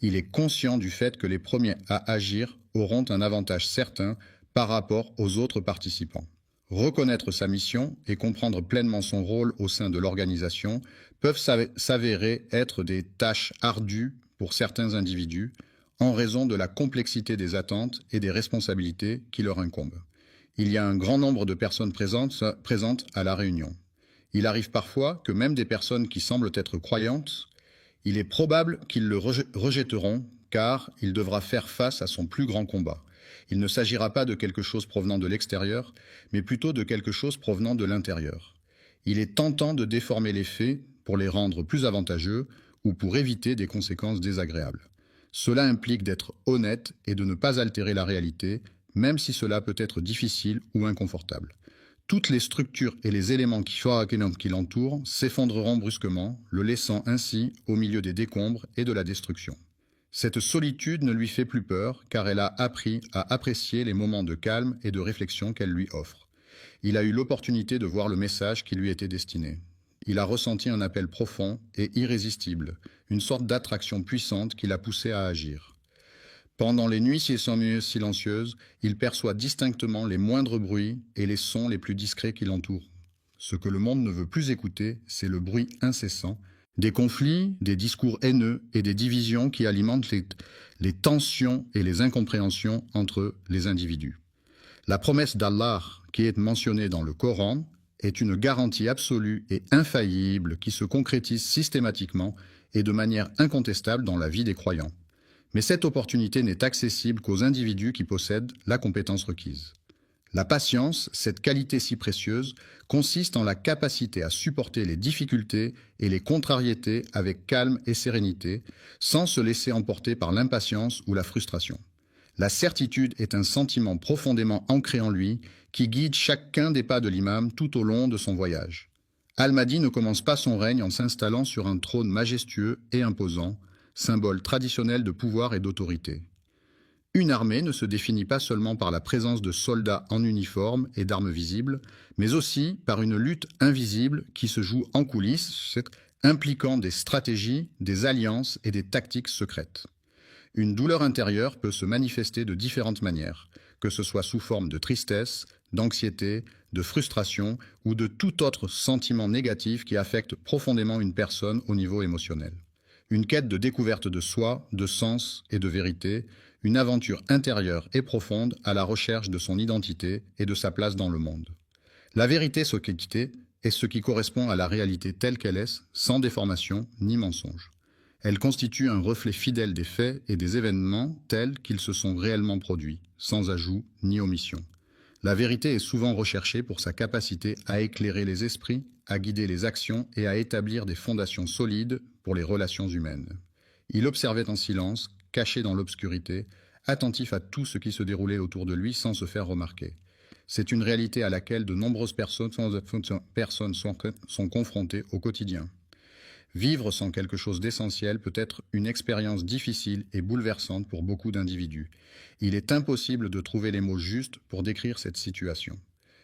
Il est conscient du fait que les premiers à agir auront un avantage certain par rapport aux autres participants. Reconnaître sa mission et comprendre pleinement son rôle au sein de l'organisation peuvent s'avérer être des tâches ardues pour certains individus, en raison de la complexité des attentes et des responsabilités qui leur incombent. Il y a un grand nombre de personnes présentes à la réunion. Il arrive parfois que même des personnes qui semblent être croyantes, il est probable qu'ils le rejetteront car il devra faire face à son plus grand combat. Il ne s'agira pas de quelque chose provenant de l'extérieur, mais plutôt de quelque chose provenant de l'intérieur. Il est tentant de déformer les faits pour les rendre plus avantageux ou pour éviter des conséquences désagréables. Cela implique d'être honnête et de ne pas altérer la réalité, même si cela peut être difficile ou inconfortable. Toutes les structures et les éléments qui l'entourent s'effondreront brusquement, le laissant ainsi au milieu des décombres et de la destruction. Cette solitude ne lui fait plus peur, car elle a appris à apprécier les moments de calme et de réflexion qu'elle lui offre. Il a eu l'opportunité de voir le message qui lui était destiné. Il a ressenti un appel profond et irrésistible, une sorte d'attraction puissante qui l'a poussé à agir. Pendant les nuits silencieuses, il perçoit distinctement les moindres bruits et les sons les plus discrets qui l'entourent. Ce que le monde ne veut plus écouter, c'est le bruit incessant, des conflits, des discours haineux et des divisions qui alimentent les tensions et les incompréhensions entre les individus. La promesse d'Allah, qui est mentionnée dans le Coran, est une garantie absolue et infaillible qui se concrétise systématiquement et de manière incontestable dans la vie des croyants. Mais cette opportunité n'est accessible qu'aux individus qui possèdent la compétence requise. La patience, cette qualité si précieuse, consiste en la capacité à supporter les difficultés et les contrariétés avec calme et sérénité, sans se laisser emporter par l'impatience ou la frustration. La certitude est un sentiment profondément ancré en lui qui guide chacun des pas de l'imam tout au long de son voyage. Al-Mahdi ne commence pas son règne en s'installant sur un trône majestueux et imposant, symbole traditionnel de pouvoir et d'autorité. Une armée ne se définit pas seulement par la présence de soldats en uniforme et d'armes visibles, mais aussi par une lutte invisible qui se joue en coulisses, impliquant des stratégies, des alliances et des tactiques secrètes. Une douleur intérieure peut se manifester de différentes manières, que ce soit sous forme de tristesse, d'anxiété, de frustration ou de tout autre sentiment négatif qui affecte profondément une personne au niveau émotionnel. Une quête de découverte de soi, de sens et de vérité, une aventure intérieure et profonde à la recherche de son identité et de sa place dans le monde. La vérité est ce qui correspond à la réalité telle qu'elle est, sans déformation ni mensonge. Elle constitue un reflet fidèle des faits et des événements tels qu'ils se sont réellement produits, sans ajout ni omission. La vérité est souvent recherchée pour sa capacité à éclairer les esprits, à guider les actions et à établir des fondations solides pour les relations humaines. Il observait en silence, caché dans l'obscurité, attentif à tout ce qui se déroulait autour de lui sans se faire remarquer. C'est une réalité à laquelle de nombreuses personnes sont confrontées au quotidien. Vivre sans quelque chose d'essentiel peut être une expérience difficile et bouleversante pour beaucoup d'individus. Il est impossible de trouver les mots justes pour décrire cette situation.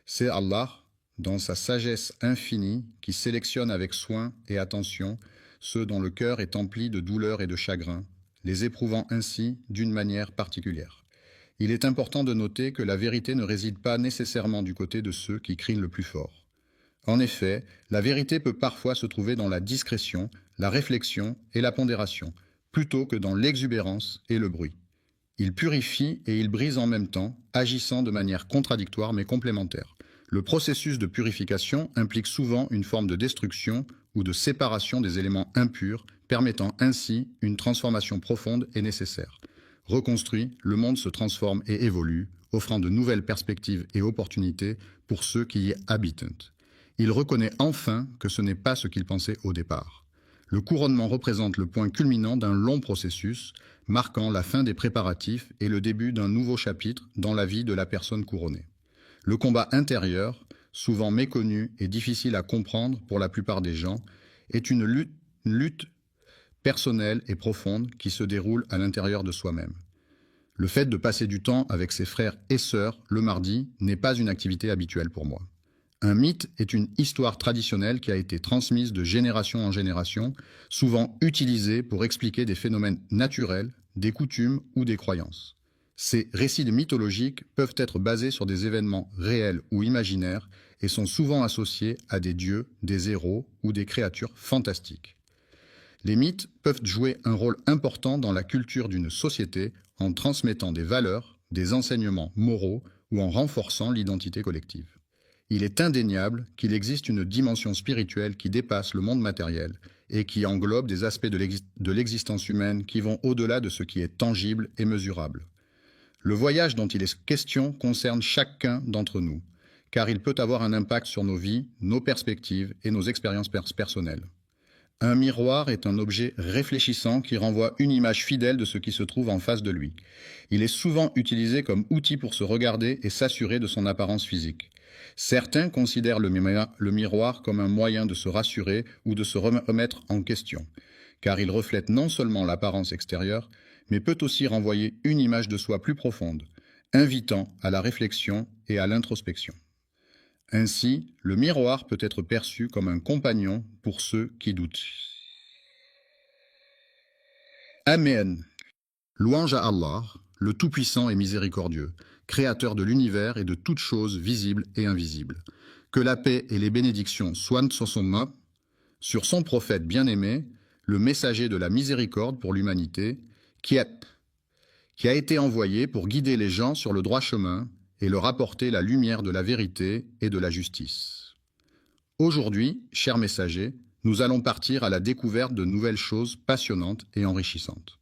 C'est Allah, dans sa sagesse infinie, qui sélectionne avec soin et attention ceux dont le cœur est empli de douleur et de chagrin, les éprouvant ainsi d'une manière particulière. Il est important de noter que la vérité ne réside pas nécessairement du côté de ceux qui crient le plus fort. En effet, la vérité peut parfois se trouver dans la discrétion, la réflexion et la pondération, plutôt que dans l'exubérance et le bruit. Il purifie et il brise en même temps, agissant de manière contradictoire mais complémentaire. Le processus de purification implique souvent une forme de destruction ou de séparation des éléments impurs, permettant ainsi une transformation profonde et nécessaire. Reconstruit, le monde se transforme et évolue, offrant de nouvelles perspectives et opportunités pour ceux qui y habitent. Il reconnaît enfin que ce n'est pas ce qu'il pensait au départ. Le couronnement représente le point culminant d'un long processus, marquant la fin des préparatifs et le début d'un nouveau chapitre dans la vie de la personne couronnée. Le combat intérieur, souvent méconnu et difficile à comprendre pour la plupart des gens, est une lutte personnelle et profonde qui se déroule à l'intérieur de soi-même. Le fait de passer du temps avec ses frères et sœurs le mardi n'est pas une activité habituelle pour moi. Un mythe est une histoire traditionnelle qui a été transmise de génération en génération, souvent utilisée pour expliquer des phénomènes naturels, des coutumes ou des croyances. Ces récits mythologiques peuvent être basés sur des événements réels ou imaginaires et sont souvent associés à des dieux, des héros ou des créatures fantastiques. Les mythes peuvent jouer un rôle important dans la culture d'une société en transmettant des valeurs, des enseignements moraux ou en renforçant l'identité collective. Il est indéniable qu'il existe une dimension spirituelle qui dépasse le monde matériel et qui englobe des aspects de l'existence humaine qui vont au-delà de ce qui est tangible et mesurable. Le voyage dont il est question concerne chacun d'entre nous, car il peut avoir un impact sur nos vies, nos perspectives et nos expériences personnelles. Un miroir est un objet réfléchissant qui renvoie une image fidèle de ce qui se trouve en face de lui. Il est souvent utilisé comme outil pour se regarder et s'assurer de son apparence physique. Certains considèrent le miroir comme un moyen de se rassurer ou de se remettre en question, car il reflète non seulement l'apparence extérieure, mais peut aussi renvoyer une image de soi plus profonde, invitant à la réflexion et à l'introspection. Ainsi, le miroir peut être perçu comme un compagnon pour ceux qui doutent. Amen. Louange à Allah, le Tout-Puissant et Miséricordieux, Créateur de l'univers et de toutes choses visibles et invisibles. Que la paix et les bénédictions soient sur son prophète bien-aimé, le messager de la miséricorde pour l'humanité, qui a été envoyé pour guider les gens sur le droit chemin et leur apporter la lumière de la vérité et de la justice. Aujourd'hui, chers messagers, nous allons partir à la découverte de nouvelles choses passionnantes et enrichissantes.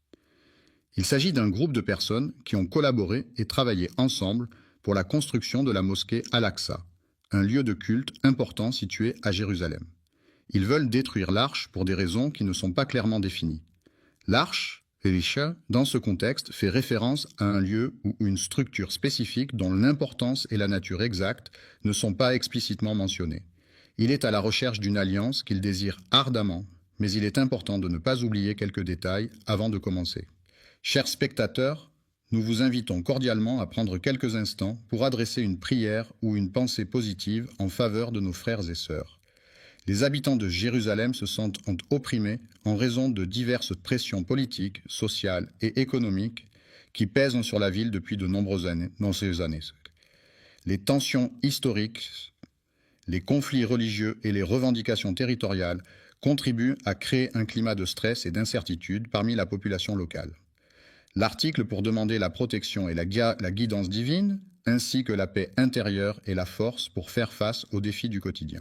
Il s'agit d'un groupe de personnes qui ont collaboré et travaillé ensemble pour la construction de la mosquée Al-Aqsa, un lieu de culte important situé à Jérusalem. Ils veulent détruire l'arche pour des raisons qui ne sont pas clairement définies. L'arche, Elisha, dans ce contexte, fait référence à un lieu ou une structure spécifique dont l'importance et la nature exacte ne sont pas explicitement mentionnées. Il est à la recherche d'une alliance qu'il désire ardemment, mais il est important de ne pas oublier quelques détails avant de commencer. Chers spectateurs, nous vous invitons cordialement à prendre quelques instants pour adresser une prière ou une pensée positive en faveur de nos frères et sœurs. Les habitants de Jérusalem se sentent opprimés en raison de diverses pressions politiques, sociales et économiques qui pèsent sur la ville depuis de nombreuses années. Les tensions historiques, les conflits religieux et les revendications territoriales contribuent à créer un climat de stress et d'incertitude parmi la population locale. L'article pour demander la protection et la guidance divine, ainsi que la paix intérieure et la force pour faire face aux défis du quotidien.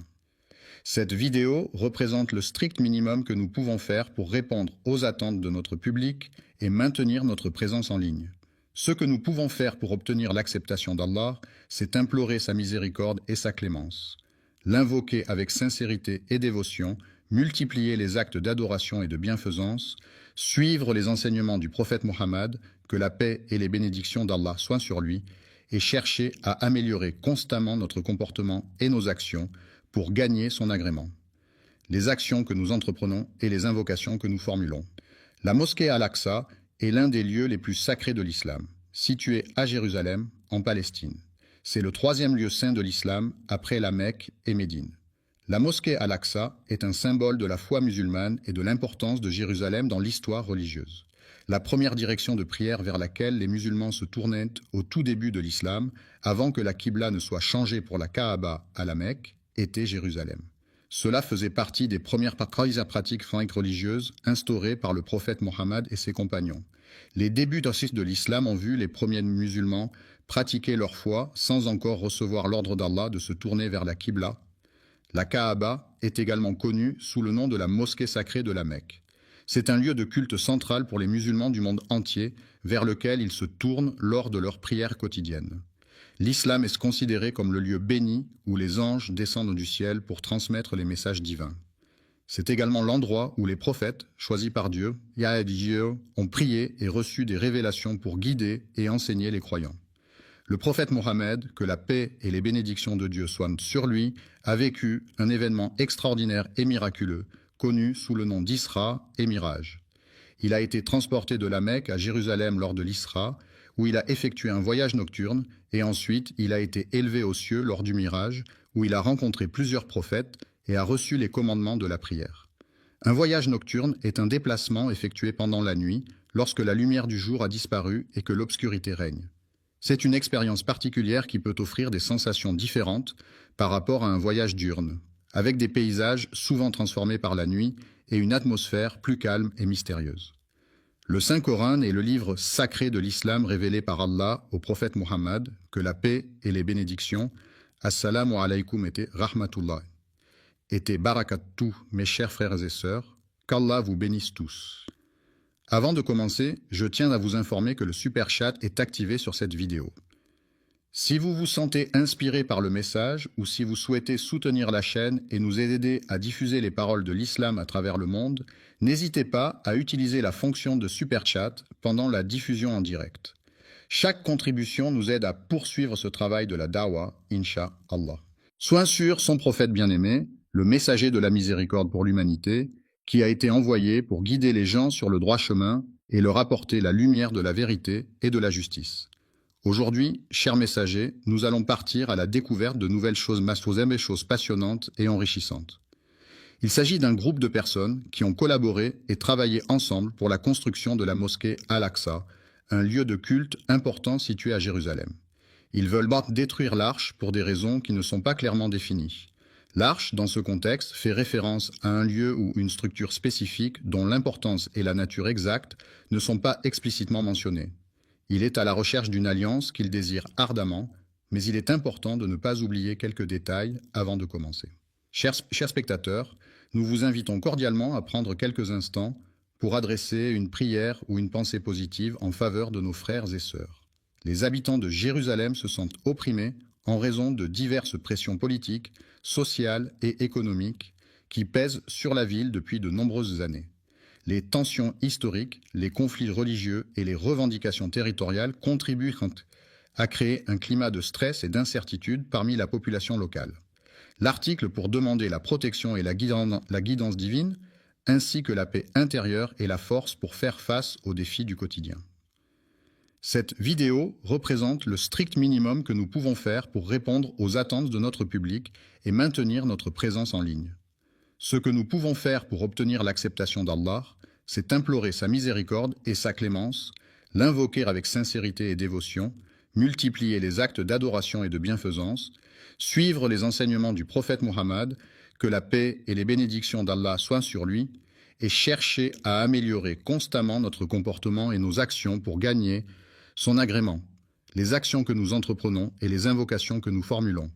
Cette vidéo représente le strict minimum que nous pouvons faire pour répondre aux attentes de notre public et maintenir notre présence en ligne. Ce que nous pouvons faire pour obtenir l'acceptation d'Allah, c'est implorer sa miséricorde et sa clémence, l'invoquer avec sincérité et dévotion, multiplier les actes d'adoration et de bienfaisance, suivre les enseignements du prophète Mohammed, que la paix et les bénédictions d'Allah soient sur lui, et chercher à améliorer constamment notre comportement et nos actions pour gagner son agrément. Les actions que nous entreprenons et les invocations que nous formulons. La mosquée Al-Aqsa est l'un des lieux les plus sacrés de l'islam, situé à Jérusalem, en Palestine. C'est le troisième lieu saint de l'islam après la Mecque et Médine. La mosquée Al-Aqsa est un symbole de la foi musulmane et de l'importance de Jérusalem dans l'histoire religieuse. La première direction de prière vers laquelle les musulmans se tournaient au tout début de l'islam, avant que la Qibla ne soit changée pour la Kaaba à la Mecque, était Jérusalem. Cela faisait partie des premières pratiques religieuses instaurées par le prophète Mohammed et ses compagnons. Les débuts de l'islam ont vu les premiers musulmans pratiquer leur foi sans encore recevoir l'ordre d'Allah de se tourner vers la Qibla. La Kaaba est également connue sous le nom de la mosquée sacrée de la Mecque. C'est un lieu de culte central pour les musulmans du monde entier vers lequel ils se tournent lors de leurs prières quotidiennes. L'islam est considéré comme le lieu béni où les anges descendent du ciel pour transmettre les messages divins. C'est également l'endroit où les prophètes, choisis par Dieu, ont prié et reçu des révélations pour guider et enseigner les croyants. Le prophète Mohammed, que la paix et les bénédictions de Dieu soient sur lui, a vécu un événement extraordinaire et miraculeux, connu sous le nom d'Isra et Miraj. Il a été transporté de la Mecque à Jérusalem lors de l'Isra, où il a effectué un voyage nocturne, et ensuite il a été élevé aux cieux lors du Miraj, où il a rencontré plusieurs prophètes et a reçu les commandements de la prière. Un voyage nocturne est un déplacement effectué pendant la nuit, lorsque la lumière du jour a disparu et que l'obscurité règne. C'est une expérience particulière qui peut offrir des sensations différentes par rapport à un voyage diurne, avec des paysages souvent transformés par la nuit et une atmosphère plus calme et mystérieuse. Le Saint-Coran est le livre sacré de l'islam révélé par Allah au prophète Mohammed, que la paix et les bénédictions, assalamu alaykum et rahmatullah, et barakatuh, mes chers frères et sœurs, qu'Allah vous bénisse tous. Avant de commencer, je tiens à vous informer que le super chat est activé sur cette vidéo. Si vous vous sentez inspiré par le message ou si vous souhaitez soutenir la chaîne et nous aider à diffuser les paroles de l'islam à travers le monde, n'hésitez pas à utiliser la fonction de super chat pendant la diffusion en direct. Chaque contribution nous aide à poursuivre ce travail de la dawa, Inch'Allah. Soit sur son prophète bien-aimé, le messager de la miséricorde pour l'humanité, qui a été envoyé pour guider les gens sur le droit chemin et leur apporter la lumière de la vérité et de la justice. Aujourd'hui, chers messagers, nous allons partir à la découverte de nouvelles choses passionnantes et enrichissantes. Il s'agit d'un groupe de personnes qui ont collaboré et travaillé ensemble pour la construction de la mosquée Al-Aqsa, un lieu de culte important situé à Jérusalem. Ils veulent détruire l'arche pour des raisons qui ne sont pas clairement définies. L'arche, dans ce contexte, fait référence à un lieu ou une structure spécifique dont l'importance et la nature exacte ne sont pas explicitement mentionnées. Il est à la recherche d'une alliance qu'il désire ardemment, mais il est important de ne pas oublier quelques détails avant de commencer. Chers spectateurs, nous vous invitons cordialement à prendre quelques instants pour adresser une prière ou une pensée positive en faveur de nos frères et sœurs. Les habitants de Jérusalem se sentent opprimés en raison de diverses pressions politiques, sociales et économiques qui pèsent sur la ville depuis de nombreuses années. Les tensions historiques, les conflits religieux et les revendications territoriales contribuent à créer un climat de stress et d'incertitude parmi la population locale. L'article pour demander la protection et la guidance divine, ainsi que la paix intérieure et la force pour faire face aux défis du quotidien. Cette vidéo représente le strict minimum que nous pouvons faire pour répondre aux attentes de notre public et maintenir notre présence en ligne. Ce que nous pouvons faire pour obtenir l'acceptation d'Allah, c'est implorer sa miséricorde et sa clémence, l'invoquer avec sincérité et dévotion, multiplier les actes d'adoration et de bienfaisance, suivre les enseignements du prophète Mohammed, que la paix et les bénédictions d'Allah soient sur lui, et chercher à améliorer constamment notre comportement et nos actions pour gagner son agrément, les actions que nous entreprenons et les invocations que nous formulons.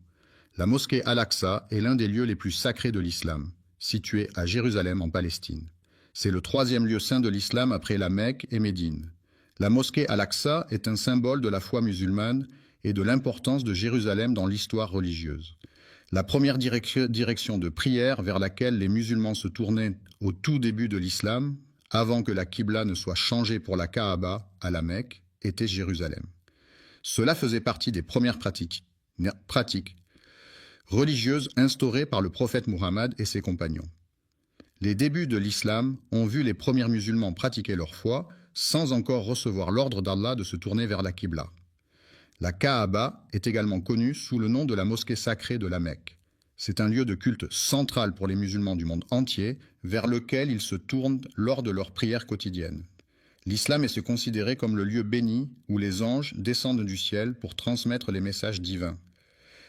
La mosquée Al-Aqsa est l'un des lieux les plus sacrés de l'islam, situé à Jérusalem en Palestine. C'est le troisième lieu saint de l'islam après la Mecque et Médine. La mosquée Al-Aqsa est un symbole de la foi musulmane et de l'importance de Jérusalem dans l'histoire religieuse. La première direction de prière vers laquelle les musulmans se tournaient au tout début de l'islam, avant que la Qibla ne soit changée pour la Kaaba à la Mecque, était Jérusalem. Cela faisait partie des premières pratiques religieuses instaurées par le prophète Muhammad et ses compagnons. Les débuts de l'islam ont vu les premiers musulmans pratiquer leur foi sans encore recevoir l'ordre d'Allah de se tourner vers la Qibla. La Kaaba est également connue sous le nom de la mosquée sacrée de la Mecque. C'est un lieu de culte central pour les musulmans du monde entier, vers lequel ils se tournent lors de leurs prières quotidiennes. L'islam est considéré comme le lieu béni où les anges descendent du ciel pour transmettre les messages divins.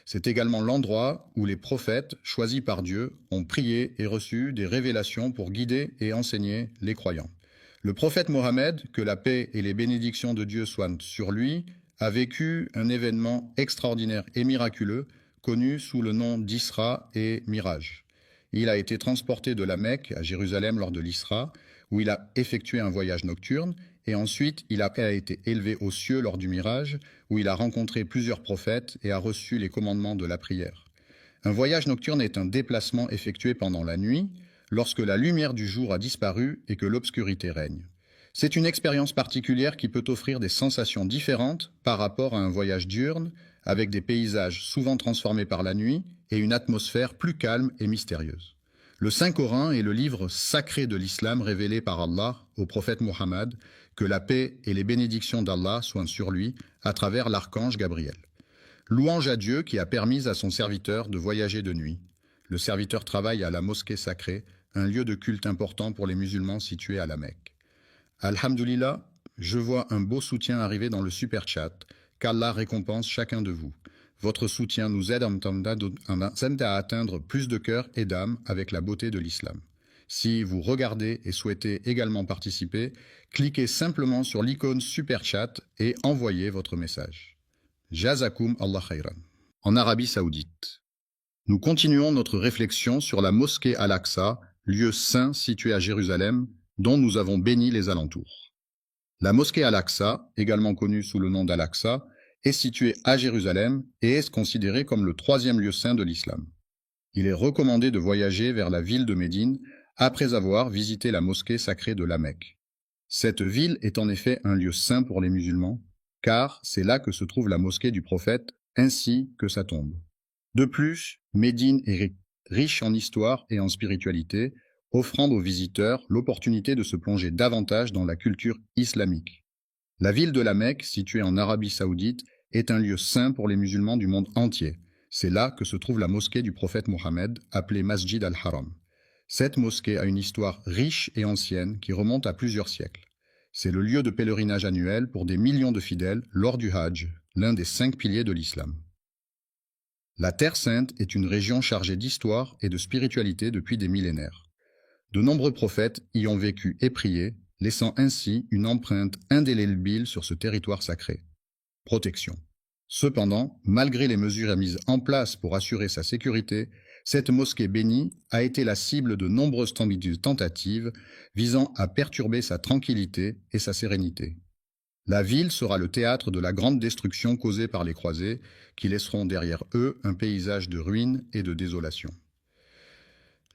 C'est également l'endroit où les prophètes, choisis par Dieu, ont prié et reçu des révélations pour guider et enseigner les croyants. Le prophète Mohammed, que la paix et les bénédictions de Dieu soient sur lui, a vécu un événement extraordinaire et miraculeux, connu sous le nom d'Isra et Miraj. Il a été transporté de la Mecque à Jérusalem lors de l'Isra, où il a effectué un voyage nocturne, et ensuite il a été élevé aux cieux lors du Miraj, où il a rencontré plusieurs prophètes et a reçu les commandements de la prière. Un voyage nocturne est un déplacement effectué pendant la nuit, lorsque la lumière du jour a disparu et que l'obscurité règne. C'est une expérience particulière qui peut offrir des sensations différentes par rapport à un voyage diurne, avec des paysages souvent transformés par la nuit et une atmosphère plus calme et mystérieuse. Le Saint-Coran est le livre sacré de l'islam révélé par Allah au prophète Muhammad, que la paix et les bénédictions d'Allah soient sur lui à travers l'archange Gabriel. Louange à Dieu qui a permis à son serviteur de voyager de nuit. Le serviteur travaille à la mosquée sacrée, un lieu de culte important pour les musulmans situé à la Mecque. Alhamdulillah, je vois un beau soutien arriver dans le super chat, qu'Allah récompense chacun de vous. Votre soutien nous aide à atteindre plus de cœurs et d'âmes avec la beauté de l'islam. Si vous regardez et souhaitez également participer, cliquez simplement sur l'icône super chat et envoyez votre message. Jazakum Allah khayran. En Arabie Saoudite. Nous continuons notre réflexion sur la mosquée Al-Aqsa, lieu saint situé à Jérusalem, dont nous avons béni les alentours. La mosquée Al-Aqsa, également connue sous le nom d'Al-Aqsa, est située à Jérusalem et est considérée comme le 3e lieu saint de l'islam. Il est recommandé de voyager vers la ville de Médine après avoir visité la mosquée sacrée de la Mecque. Cette ville est en effet un lieu saint pour les musulmans, car c'est là que se trouve la mosquée du prophète, ainsi que sa tombe. De plus, Médine est riche en histoire et en spiritualité, offrant aux visiteurs l'opportunité de se plonger davantage dans la culture islamique. La ville de la Mecque, située en Arabie Saoudite, est un lieu saint pour les musulmans du monde entier. C'est là que se trouve la mosquée du prophète Mohammed, appelée Masjid al-Haram. Cette mosquée a une histoire riche et ancienne qui remonte à plusieurs siècles. C'est le lieu de pèlerinage annuel pour des millions de fidèles lors du Hajj, l'un des 5 piliers de l'islam. La Terre Sainte est une région chargée d'histoire et de spiritualité depuis des millénaires. De nombreux prophètes y ont vécu et prié, laissant ainsi une empreinte indélébile sur ce territoire sacré. Protection. Cependant, malgré les mesures mises en place pour assurer sa sécurité, cette mosquée bénie a été la cible de nombreuses tentatives visant à perturber sa tranquillité et sa sérénité. La ville sera le théâtre de la grande destruction causée par les croisés, qui laisseront derrière eux un paysage de ruines et de désolation.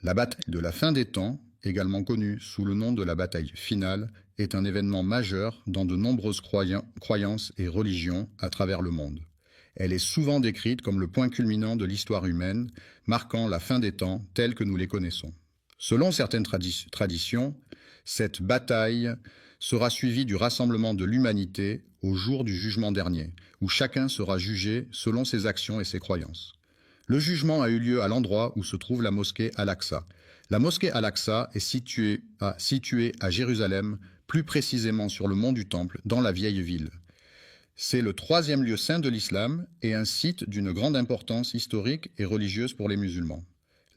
La bataille de la fin des temps, également connue sous le nom de la bataille finale, est un événement majeur dans de nombreuses croyances et religions à travers le monde. Elle est souvent décrite comme le point culminant de l'histoire humaine, marquant la fin des temps tels que nous les connaissons. Selon certaines traditions, cette bataille sera suivie du rassemblement de l'humanité au jour du jugement dernier, où chacun sera jugé selon ses actions et ses croyances. Le jugement a eu lieu à l'endroit où se trouve la mosquée Al-Aqsa. La mosquée Al-Aqsa est située à Jérusalem, plus précisément sur le mont du Temple, dans la vieille ville. C'est le 3e lieu saint de l'islam et un site d'une grande importance historique et religieuse pour les musulmans.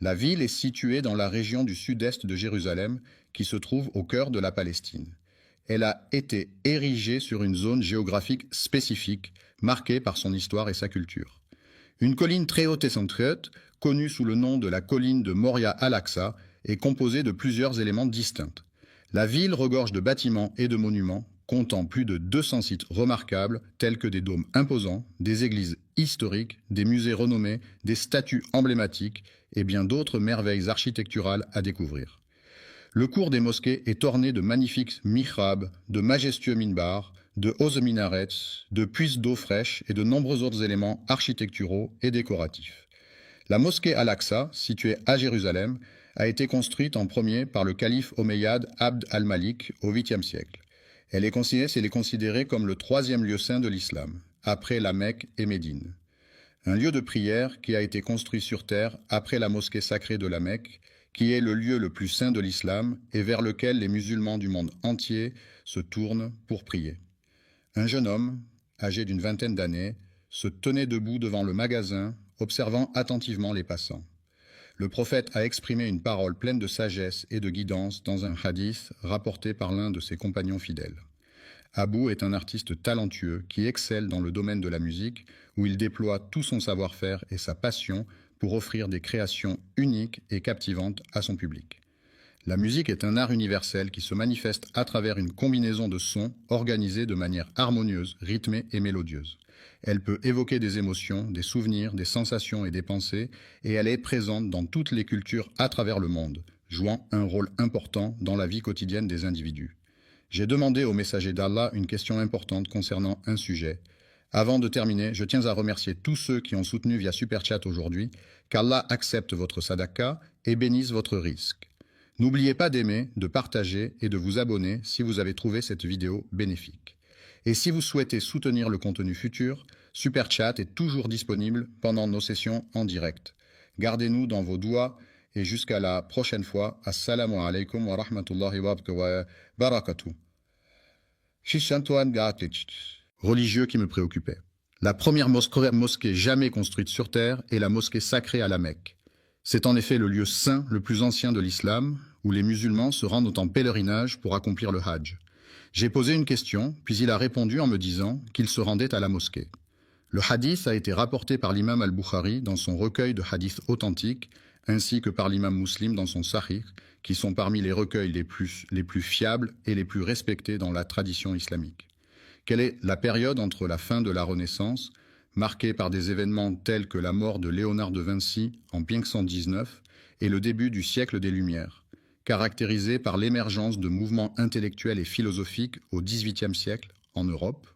La ville est située dans la région du sud-est de Jérusalem, qui se trouve au cœur de la Palestine. Elle a été érigée sur une zone géographique spécifique, marquée par son histoire et sa culture. Une colline très haute et centrée, connue sous le nom de la colline de Moria Al-Aqsa, est composée de plusieurs éléments distincts. La ville regorge de bâtiments et de monuments, comptant plus de 200 sites remarquables tels que des dômes imposants, des églises historiques, des musées renommés, des statues emblématiques et bien d'autres merveilles architecturales à découvrir. Le cours des mosquées est orné de magnifiques mihrabs, de majestueux minbars, de hauts minarets, de puits d'eau fraîche et de nombreux autres éléments architecturaux et décoratifs. La mosquée Al-Aqsa, située à Jérusalem, a été construite en premier par le calife omeyyade Abd al-Malik au 8e siècle. Elle est considérée comme le troisième lieu saint de l'islam, après la Mecque et Médine. Un lieu de prière qui a été construit sur terre après la mosquée sacrée de la Mecque, qui est le lieu le plus saint de l'islam et vers lequel les musulmans du monde entier se tournent pour prier. Un jeune homme, âgé d'une vingtaine d'années, se tenait debout devant le magasin, observant attentivement les passants. Le prophète a exprimé une parole pleine de sagesse et de guidance dans un hadith rapporté par l'un de ses compagnons fidèles. Abou est un artiste talentueux qui excelle dans le domaine de la musique, où il déploie tout son savoir-faire et sa passion pour offrir des créations uniques et captivantes à son public. La musique est un art universel qui se manifeste à travers une combinaison de sons organisés de manière harmonieuse, rythmée et mélodieuse. Elle peut évoquer des émotions, des souvenirs, des sensations et des pensées, et elle est présente dans toutes les cultures à travers le monde, jouant un rôle important dans la vie quotidienne des individus. J'ai demandé au messager d'Allah une question importante concernant un sujet. Avant de terminer, je tiens à remercier tous ceux qui ont soutenu via Super Chat aujourd'hui, qu'Allah accepte votre sadaqa et bénisse votre risque. N'oubliez pas d'aimer, de partager et de vous abonner si vous avez trouvé cette vidéo bénéfique. Et si vous souhaitez soutenir le contenu futur, Super Chat est toujours disponible pendant nos sessions en direct. Gardez-nous dans vos doigts et jusqu'à la prochaine fois. Assalamu alaikum wa rahmatullahi wa barakatuh. Religieux qui me préoccupait. La première mosquée jamais construite sur terre est la mosquée sacrée à la Mecque. C'est en effet le lieu saint le plus ancien de l'islam, où les musulmans se rendent en pèlerinage pour accomplir le Hajj. J'ai posé une question, puis il a répondu en me disant qu'il se rendait à la mosquée. Le hadith a été rapporté par l'imam al-Bukhari dans son recueil de hadiths authentiques, ainsi que par l'imam Muslim dans son Sahih, qui sont parmi les recueils les plus fiables et les plus respectés dans la tradition islamique. Quelle est la période entre la fin de la Renaissance, marquée par des événements tels que la mort de Léonard de Vinci en 1519 et le début du siècle des Lumières, caractérisée par l'émergence de mouvements intellectuels et philosophiques au XVIIIe siècle en Europe?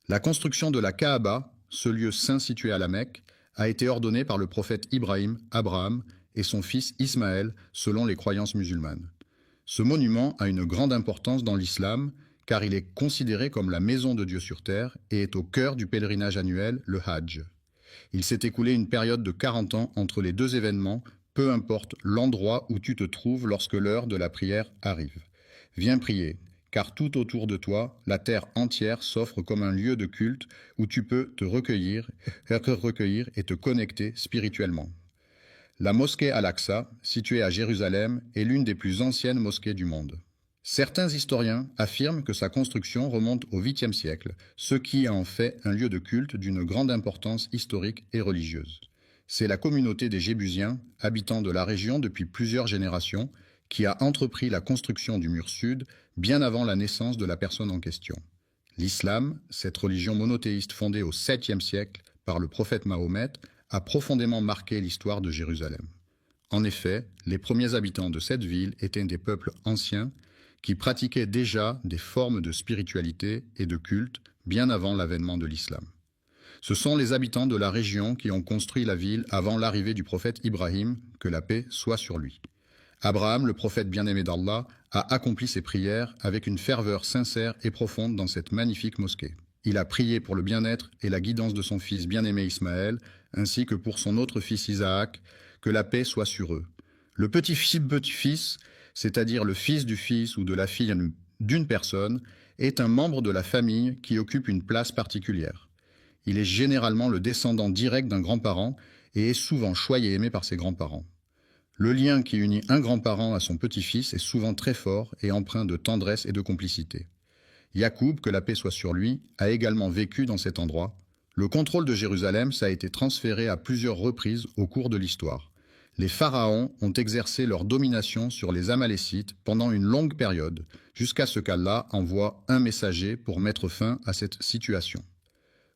La construction de la Kaaba, ce lieu saint situé à la Mecque, a été ordonnée par le prophète Abraham et son fils Ismaël selon les croyances musulmanes. Ce monument a une grande importance dans l'islam car il est considéré comme la maison de Dieu sur terre et est au cœur du pèlerinage annuel, le Hajj. Il s'est écoulé une période de 40 ans entre les deux événements, peu importe l'endroit où tu te trouves lorsque l'heure de la prière arrive. Viens prier, car tout autour de toi, la terre entière s'offre comme un lieu de culte où tu peux te recueillir et te connecter spirituellement. La mosquée Al-Aqsa, située à Jérusalem, est l'une des plus anciennes mosquées du monde. Certains historiens affirment que sa construction remonte au 8e siècle, ce qui en fait un lieu de culte d'une grande importance historique et religieuse. C'est la communauté des Jébusiens, habitants de la région depuis plusieurs générations, qui a entrepris la construction du mur sud bien avant la naissance de la personne en question. L'islam, cette religion monothéiste fondée au 7e siècle par le prophète Mahomet, a profondément marqué l'histoire de Jérusalem. En effet, les premiers habitants de cette ville étaient des peuples anciens qui pratiquaient déjà des formes de spiritualité et de culte bien avant l'avènement de l'islam. Ce sont les habitants de la région qui ont construit la ville avant l'arrivée du prophète Ibrahim, que la paix soit sur lui. Abraham, le prophète bien-aimé d'Allah, a accompli ses prières avec une ferveur sincère et profonde dans cette magnifique mosquée. Il a prié pour le bien-être et la guidance de son fils bien-aimé Ismaël, ainsi que pour son autre fils Isaac, que la paix soit sur eux. Le petit-fils, c'est-à-dire le fils du fils ou de la fille d'une personne, est un membre de la famille qui occupe une place particulière. Il est généralement le descendant direct d'un grand-parent et est souvent choyé et aimé par ses grands-parents. Le lien qui unit un grand-parent à son petit-fils est souvent très fort et empreint de tendresse et de complicité. Yacoub, que la paix soit sur lui, a également vécu dans cet endroit. Le contrôle de Jérusalem, ça a été transféré à plusieurs reprises au cours de l'histoire. Les pharaons ont exercé leur domination sur les Amalécites pendant une longue période, jusqu'à ce qu'Allah envoie un messager pour mettre fin à cette situation.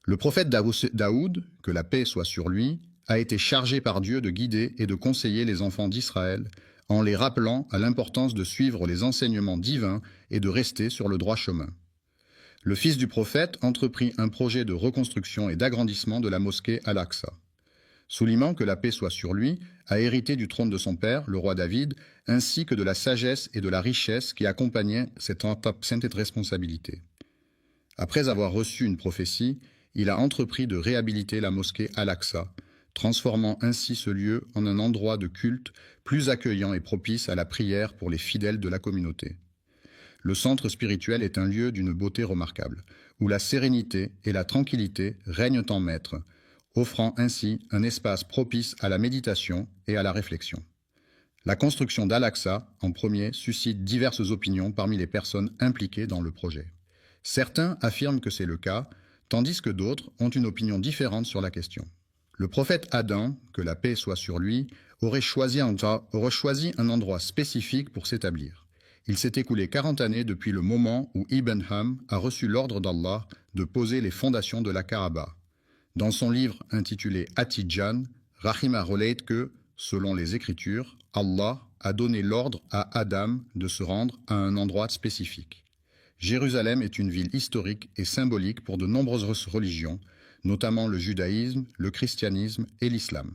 Le prophète Daoud, que la paix soit sur lui, a été chargé par Dieu de guider et de conseiller les enfants d'Israël, en les rappelant à l'importance de suivre les enseignements divins et de rester sur le droit chemin. Le fils du prophète entreprit un projet de reconstruction et d'agrandissement de la mosquée Al-Aqsa. Souliman, que la paix soit sur lui, a hérité du trône de son père, le roi David, ainsi que de la sagesse et de la richesse qui accompagnaient cette responsabilité. Après avoir reçu une prophétie, il a entrepris de réhabiliter la mosquée Al-Aqsa, transformant ainsi ce lieu en un endroit de culte plus accueillant et propice à la prière pour les fidèles de la communauté. Le centre spirituel est un lieu d'une beauté remarquable, où la sérénité et la tranquillité règnent en maître, offrant ainsi un espace propice à la méditation et à la réflexion. La construction d'Al-Aqsa, en premier, suscite diverses opinions parmi les personnes impliquées dans le projet. Certains affirment que c'est le cas, tandis que d'autres ont une opinion différente sur la question. Le prophète Adam, que la paix soit sur lui, aurait choisi un endroit spécifique pour s'établir. Il s'est écoulé 40 années depuis le moment où Ibn Ham a reçu l'ordre d'Allah de poser les fondations de la Kaaba. Dans son livre intitulé At-Tidjan, Rahima relate que, selon les Écritures, Allah a donné l'ordre à Adam de se rendre à un endroit spécifique. Jérusalem est une ville historique et symbolique pour de nombreuses religions, notamment le judaïsme, le christianisme et l'islam.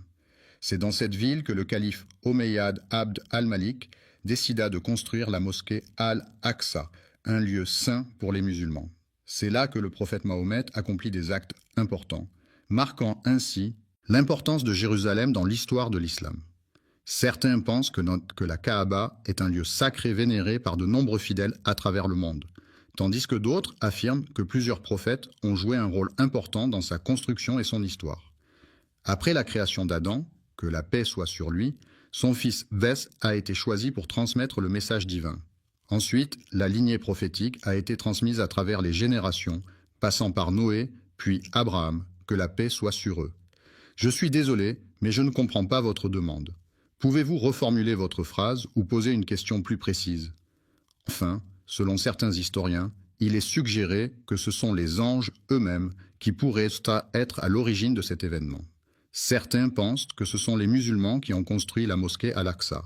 C'est dans cette ville que le calife Omeyyad Abd al-Malik décida de construire la mosquée Al-Aqsa, un lieu saint pour les musulmans. C'est là que le prophète Mahomet accomplit des actes importants, marquant ainsi l'importance de Jérusalem dans l'histoire de l'islam. Certains pensent que la Kaaba est un lieu sacré vénéré par de nombreux fidèles à travers le monde, tandis que d'autres affirment que plusieurs prophètes ont joué un rôle important dans sa construction et son histoire. Après la création d'Adam, que la paix soit sur lui, son fils Wes a été choisi pour transmettre le message divin. Ensuite, la lignée prophétique a été transmise à travers les générations, passant par Noé, puis Abraham, que la paix soit sur eux. Je suis désolé, mais je ne comprends pas votre demande. Pouvez-vous reformuler votre phrase ou poser une question plus précise? Enfin, selon certains historiens, il est suggéré que ce sont les anges eux-mêmes qui pourraient être à l'origine de cet événement. Certains pensent que ce sont les musulmans qui ont construit la mosquée Al-Aqsa.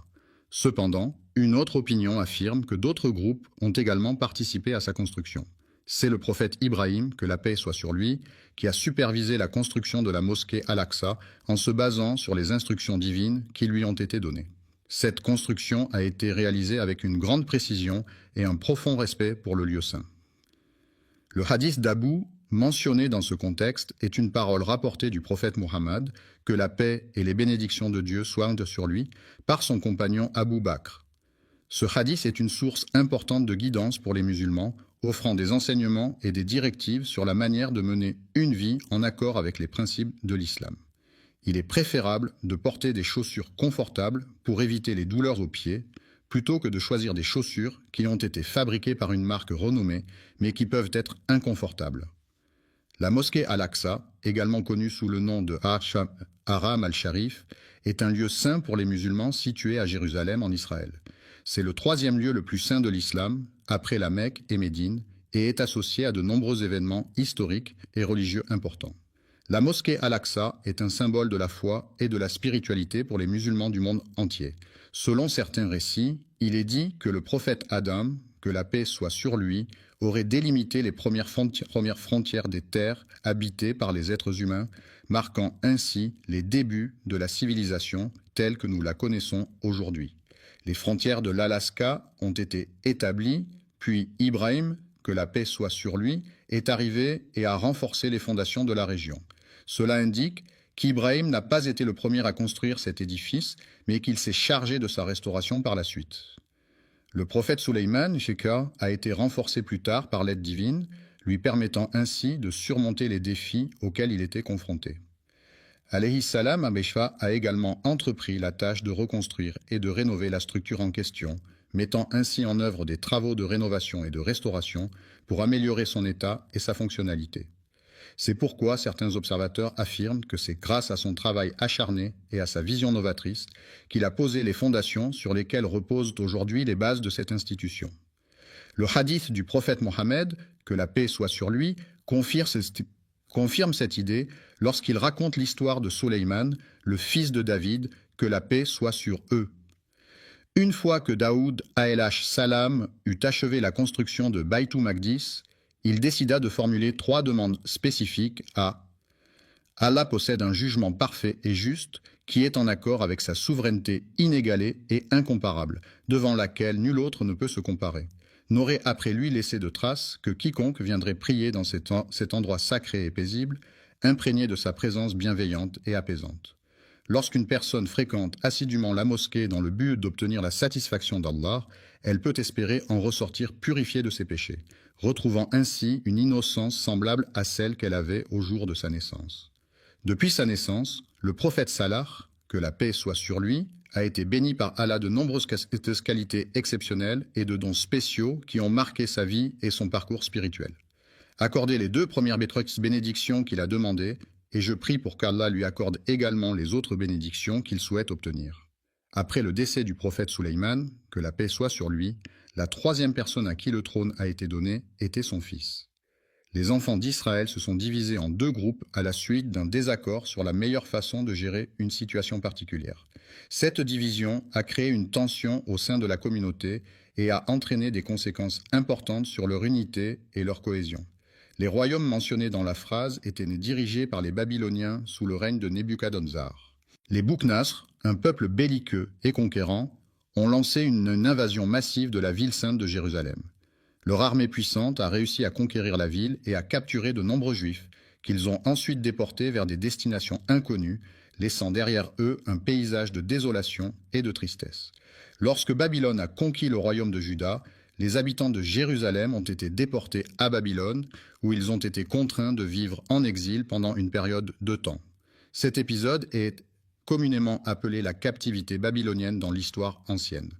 Cependant, une autre opinion affirme que d'autres groupes ont également participé à sa construction. C'est le prophète Ibrahim, que la paix soit sur lui, qui a supervisé la construction de la mosquée Al-Aqsa en se basant sur les instructions divines qui lui ont été données. Cette construction a été réalisée avec une grande précision et un profond respect pour le lieu saint. Le hadith d'Abu, mentionné dans ce contexte, est une parole rapportée du prophète Muhammad, que la paix et les bénédictions de Dieu soient sur lui, par son compagnon Abu Bakr. Ce hadith est une source importante de guidance pour les musulmans, offrant des enseignements et des directives sur la manière de mener une vie en accord avec les principes de l'islam. Il est préférable de porter des chaussures confortables pour éviter les douleurs aux pieds, plutôt que de choisir des chaussures qui ont été fabriquées par une marque renommée, mais qui peuvent être inconfortables. La mosquée Al-Aqsa, également connue sous le nom de Haram al-Sharif, est un lieu saint pour les musulmans situé à Jérusalem en Israël. C'est le troisième lieu le plus saint de l'islam, après la Mecque et Médine, et est associé à de nombreux événements historiques et religieux importants. La mosquée Al-Aqsa est un symbole de la foi et de la spiritualité pour les musulmans du monde entier. Selon certains récits, il est dit que le prophète Adam, que la paix soit sur lui, aurait délimité les premières frontières des terres habitées par les êtres humains, marquant ainsi les débuts de la civilisation telle que nous la connaissons aujourd'hui. Les frontières de l'Alaska ont été établies, puis Ibrahim, que la paix soit sur lui, est arrivé et a renforcé les fondations de la région. Cela indique qu'Ibrahim n'a pas été le premier à construire cet édifice, mais qu'il s'est chargé de sa restauration par la suite. Le prophète Sulayman, Sheka, a été renforcé plus tard par l'aide divine, lui permettant ainsi de surmonter les défis auxquels il était confronté. Alayhi salam, Abeshfa a également entrepris la tâche de reconstruire et de rénover la structure en question, mettant ainsi en œuvre des travaux de rénovation et de restauration pour améliorer son état et sa fonctionnalité. C'est pourquoi certains observateurs affirment que c'est grâce à son travail acharné et à sa vision novatrice qu'il a posé les fondations sur lesquelles reposent aujourd'hui les bases de cette institution. Le hadith du prophète Mohammed, que la paix soit sur lui, confirme cette idée lorsqu'il raconte l'histoire de Souleyman, le fils de David, que la paix soit sur eux. Une fois que Daoud alayhi salam eut achevé la construction de Baytul Maqdis, il décida de formuler 3 demandes spécifiques à Allah possède un jugement parfait et juste qui est en accord avec sa souveraineté inégalée et incomparable, devant laquelle nul autre ne peut se comparer. N'aurait après lui laissé de traces que quiconque viendrait prier dans cet endroit sacré et paisible, imprégné de sa présence bienveillante et apaisante. Lorsqu'une personne fréquente assidûment la mosquée dans le but d'obtenir la satisfaction d'Allah, elle peut espérer en ressortir purifiée de ses péchés, retrouvant ainsi une innocence semblable à celle qu'elle avait au jour de sa naissance. Depuis sa naissance, le prophète Salah, que la paix soit sur lui, a été béni par Allah de nombreuses qualités exceptionnelles et de dons spéciaux qui ont marqué sa vie et son parcours spirituel. Accordez les 2 premières bénédictions qu'il a demandées, et je prie pour qu'Allah lui accorde également les autres bénédictions qu'il souhaite obtenir. Après le décès du prophète Souleyman, que la paix soit sur lui, la 3e personne à qui le trône a été donné était son fils. Les enfants d'Israël se sont divisés en 2 groupes à la suite d'un désaccord sur la meilleure façon de gérer une situation particulière. Cette division a créé une tension au sein de la communauté et a entraîné des conséquences importantes sur leur unité et leur cohésion. Les royaumes mentionnés dans la phrase étaient dirigés par les Babyloniens sous le règne de Nebuchadnezzar. Les Boukhnas, un peuple belliqueux et conquérant, ont lancé une invasion massive de la ville sainte de Jérusalem. Leur armée puissante a réussi à conquérir la ville et à capturer de nombreux juifs, qu'ils ont ensuite déportés vers des destinations inconnues, laissant derrière eux un paysage de désolation et de tristesse. Lorsque Babylone a conquis le royaume de Juda, les habitants de Jérusalem ont été déportés à Babylone, où ils ont été contraints de vivre en exil pendant une période de temps. Cet épisode est communément appelé la captivité babylonienne dans l'histoire ancienne.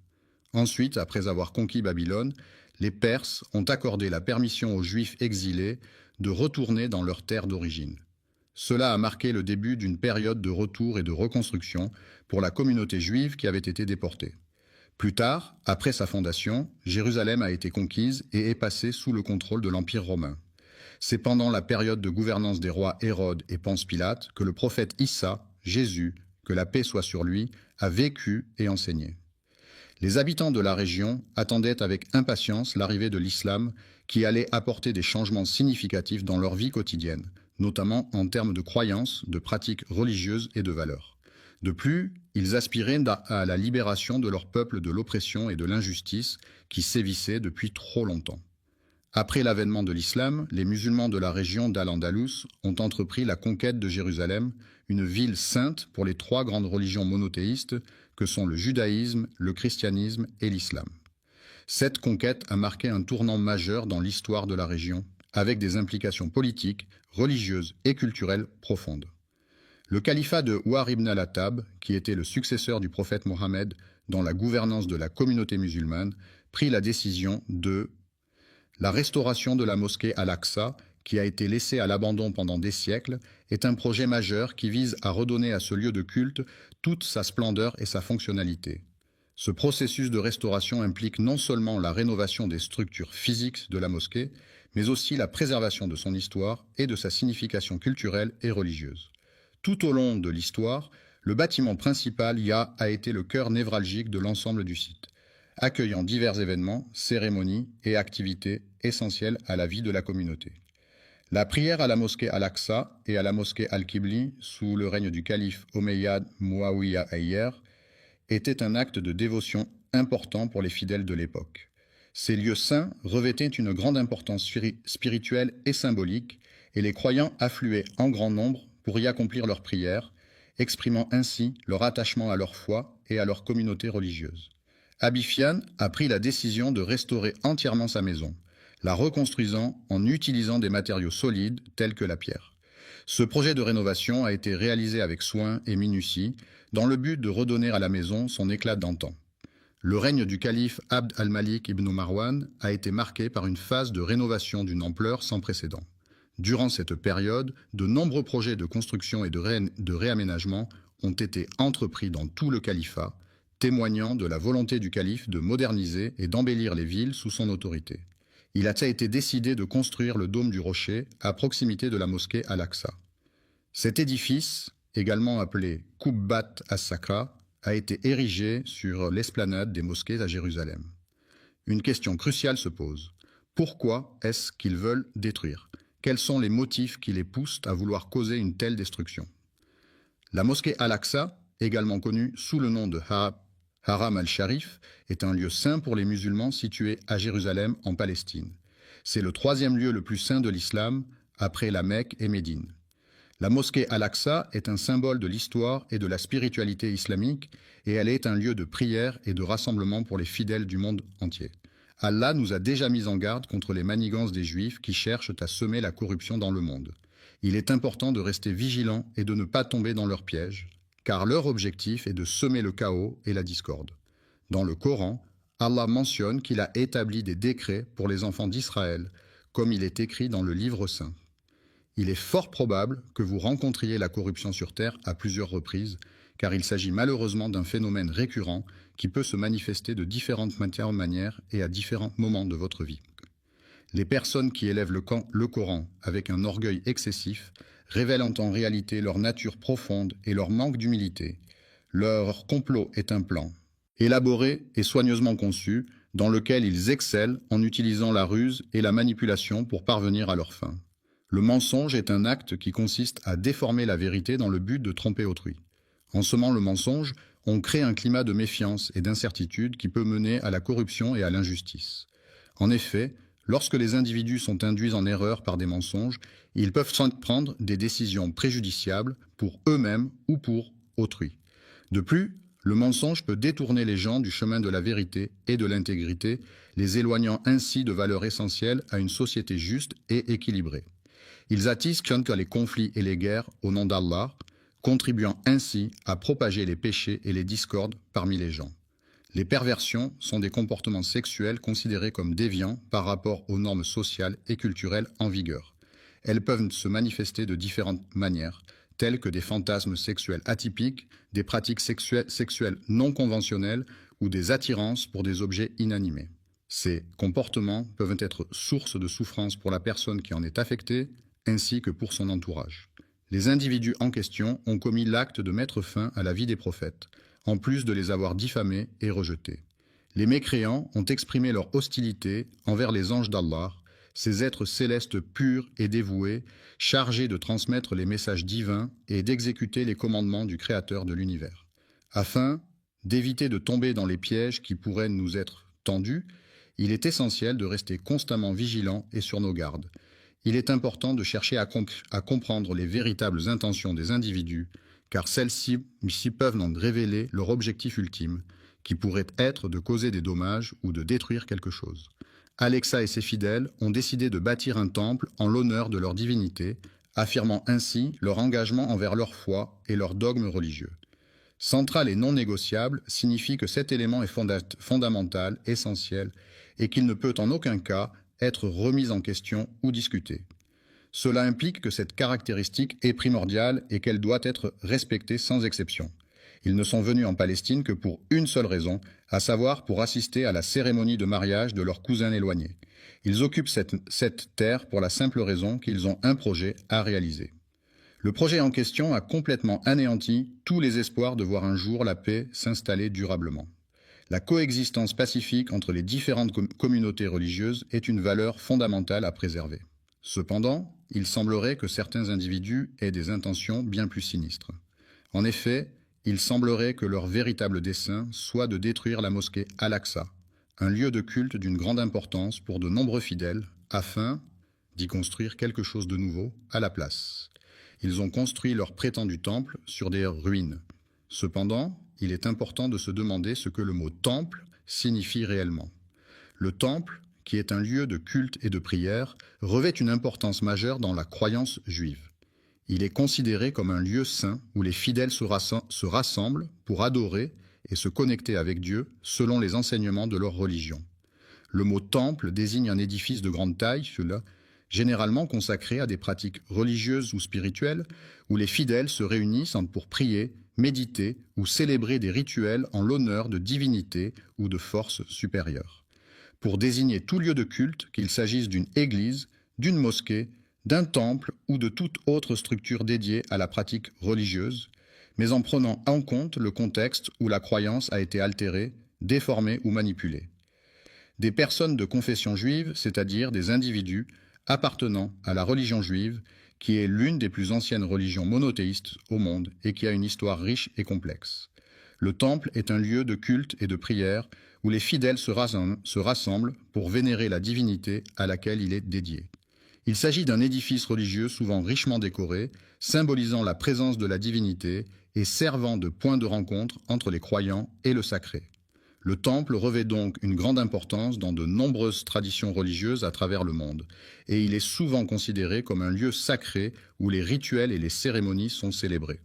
Ensuite, après avoir conquis Babylone, les Perses ont accordé la permission aux Juifs exilés de retourner dans leur terre d'origine. Cela a marqué le début d'une période de retour et de reconstruction pour la communauté juive qui avait été déportée. Plus tard, après sa fondation, Jérusalem a été conquise et est passée sous le contrôle de l'Empire romain. C'est pendant la période de gouvernance des rois Hérode et Ponce Pilate que le prophète Issa, Jésus, que la paix soit sur lui, a vécu et enseigné. Les habitants de la région attendaient avec impatience l'arrivée de l'islam qui allait apporter des changements significatifs dans leur vie quotidienne, notamment en termes de croyances, de pratiques religieuses et de valeurs. De plus, ils aspiraient à la libération de leur peuple de l'oppression et de l'injustice qui sévissaient depuis trop longtemps. Après l'avènement de l'islam, les musulmans de la région d'Al-Andalus ont entrepris la conquête de Jérusalem, une ville sainte pour les 3 grandes religions monothéistes que sont le judaïsme, le christianisme et l'islam. Cette conquête a marqué un tournant majeur dans l'histoire de la région, avec des implications politiques, religieuses et culturelles profondes. Le califat de Ouar ibn al-Attab, qui était le successeur du prophète Mohammed dans la gouvernance de la communauté musulmane, prit la décision de la restauration de la mosquée Al-Aqsa, qui a été laissée à l'abandon pendant des siècles, est un projet majeur qui vise à redonner à ce lieu de culte toute sa splendeur et sa fonctionnalité. Ce processus de restauration implique non seulement la rénovation des structures physiques de la mosquée, mais aussi la préservation de son histoire et de sa signification culturelle et religieuse. Tout au long de l'histoire, le bâtiment principal a été le cœur névralgique de l'ensemble du site, accueillant divers événements, cérémonies et activités essentielles à la vie de la communauté. La prière à la mosquée Al-Aqsa et à la mosquée Al-Qibli, sous le règne du calife Omeyyade Muawiyya Ayyer, était un acte de dévotion important pour les fidèles de l'époque. Ces lieux saints revêtaient une grande importance spirituelle et symbolique, et les croyants affluaient en grand nombre pour y accomplir leurs prières, exprimant ainsi leur attachement à leur foi et à leur communauté religieuse. Abi Fian a pris la décision de restaurer entièrement sa maison, la reconstruisant en utilisant des matériaux solides tels que la pierre. Ce projet de rénovation a été réalisé avec soin et minutie, dans le but de redonner à la maison son éclat d'antan. Le règne du calife Abd al-Malik ibn Marwan a été marqué par une phase de rénovation d'une ampleur sans précédent. Durant cette période, de nombreux projets de construction et de réaménagement ont été entrepris dans tout le califat, témoignant de la volonté du calife de moderniser et d'embellir les villes sous son autorité. Il a été décidé de construire le dôme du Rocher à proximité de la mosquée Al-Aqsa. Cet édifice, également appelé Qubbat as-Sakra, a été érigé sur l'esplanade des mosquées à Jérusalem. Une question cruciale se pose. Pourquoi est-ce qu'ils veulent détruire ? Quels sont les motifs qui les poussent à vouloir causer une telle destruction ? La mosquée Al-Aqsa, également connue sous le nom de Haram al-Sharif, est un lieu saint pour les musulmans situé à Jérusalem, en Palestine. C'est le troisième lieu le plus saint de l'islam, après la Mecque et Médine. La mosquée Al-Aqsa est un symbole de l'histoire et de la spiritualité islamique, et elle est un lieu de prière et de rassemblement pour les fidèles du monde entier. Allah nous a déjà mis en garde contre les manigances des Juifs qui cherchent à semer la corruption dans le monde. Il est important de rester vigilant et de ne pas tomber dans leurs pièges, car leur objectif est de semer le chaos et la discorde. Dans le Coran, Allah mentionne qu'il a établi des décrets pour les enfants d'Israël, comme il est écrit dans le Livre saint. Il est fort probable que vous rencontriez la corruption sur Terre à plusieurs reprises, car il s'agit malheureusement d'un phénomène récurrent qui peut se manifester de différentes manières et à différents moments de votre vie. Les personnes qui élèvent le Coran avec un orgueil excessif révèlent en réalité leur nature profonde et leur manque d'humilité. Leur complot est un plan, élaboré et soigneusement conçu, dans lequel ils excellent en utilisant la ruse et la manipulation pour parvenir à leur fin. Le mensonge est un acte qui consiste à déformer la vérité dans le but de tromper autrui. En semant le mensonge, on crée un climat de méfiance et d'incertitude qui peut mener à la corruption et à l'injustice. En effet, lorsque les individus sont induits en erreur par des mensonges, ils peuvent prendre des décisions préjudiciables pour eux-mêmes ou pour autrui. De plus, le mensonge peut détourner les gens du chemin de la vérité et de l'intégrité, les éloignant ainsi de valeurs essentielles à une société juste et équilibrée. Ils attisent les conflits et les guerres au nom d'Allah, contribuant ainsi à propager les péchés et les discordes parmi les gens. Les perversions sont des comportements sexuels considérés comme déviants par rapport aux normes sociales et culturelles en vigueur. Elles peuvent se manifester de différentes manières, telles que des fantasmes sexuels atypiques, des pratiques sexuelles non conventionnelles ou des attirances pour des objets inanimés. Ces comportements peuvent être source de souffrance pour la personne qui en est affectée, ainsi que pour son entourage. Les individus en question ont commis l'acte de mettre fin à la vie des prophètes, en plus de les avoir diffamés et rejetés. Les mécréants ont exprimé leur hostilité envers les anges d'Allah, ces êtres célestes purs et dévoués, chargés de transmettre les messages divins et d'exécuter les commandements du Créateur de l'univers. Afin d'éviter de tomber dans les pièges qui pourraient nous être tendus, il est essentiel de rester constamment vigilant et sur nos gardes. Il est important de chercher à comprendre les véritables intentions des individus, car celles-ci peuvent en révéler leur objectif ultime, qui pourrait être de causer des dommages ou de détruire quelque chose. Alexa et ses fidèles ont décidé de bâtir un temple en l'honneur de leur divinité, affirmant ainsi leur engagement envers leur foi et leur dogme religieux. Central et non négociable signifie que cet élément est fondamental, essentiel, et qu'il ne peut en aucun cas être remis en question ou discuté. Cela implique que cette caractéristique est primordiale et qu'elle doit être respectée sans exception. Ils ne sont venus en Palestine que pour une seule raison, à savoir pour assister à la cérémonie de mariage de leur cousin éloigné. Ils occupent cette terre pour la simple raison qu'ils ont un projet à réaliser. Le projet en question a complètement anéanti tous les espoirs de voir un jour la paix s'installer durablement. La coexistence pacifique entre les différentes communautés religieuses est une valeur fondamentale à préserver. Cependant, il semblerait que certains individus aient des intentions bien plus sinistres. En effet, il semblerait que leur véritable dessein soit de détruire la mosquée Al-Aqsa, un lieu de culte d'une grande importance pour de nombreux fidèles, afin d'y construire quelque chose de nouveau à la place. Ils ont construit leur prétendu temple sur des ruines. Cependant, il est important de se demander ce que le mot « temple » signifie réellement. Le temple, qui est un lieu de culte et de prière, revêt une importance majeure dans la croyance juive. Il est considéré comme un lieu saint où les fidèles se rassemblent pour adorer et se connecter avec Dieu selon les enseignements de leur religion. Le mot « temple » désigne un édifice de grande taille, généralement consacrés à des pratiques religieuses ou spirituelles, où les fidèles se réunissent pour prier, méditer ou célébrer des rituels en l'honneur de divinités ou de forces supérieures. Pour désigner tout lieu de culte, qu'il s'agisse d'une église, d'une mosquée, d'un temple ou de toute autre structure dédiée à la pratique religieuse, mais en prenant en compte le contexte où la croyance a été altérée, déformée ou manipulée. Des personnes de confession juive, c'est-à-dire des individus appartenant à la religion juive, qui est l'une des plus anciennes religions monothéistes au monde et qui a une histoire riche et complexe. Le temple est un lieu de culte et de prière où les fidèles se rassemblent pour vénérer la divinité à laquelle il est dédié. Il s'agit d'un édifice religieux souvent richement décoré, symbolisant la présence de la divinité et servant de point de rencontre entre les croyants et le sacré. Le temple revêt donc une grande importance dans de nombreuses traditions religieuses à travers le monde, et il est souvent considéré comme un lieu sacré où les rituels et les cérémonies sont célébrés.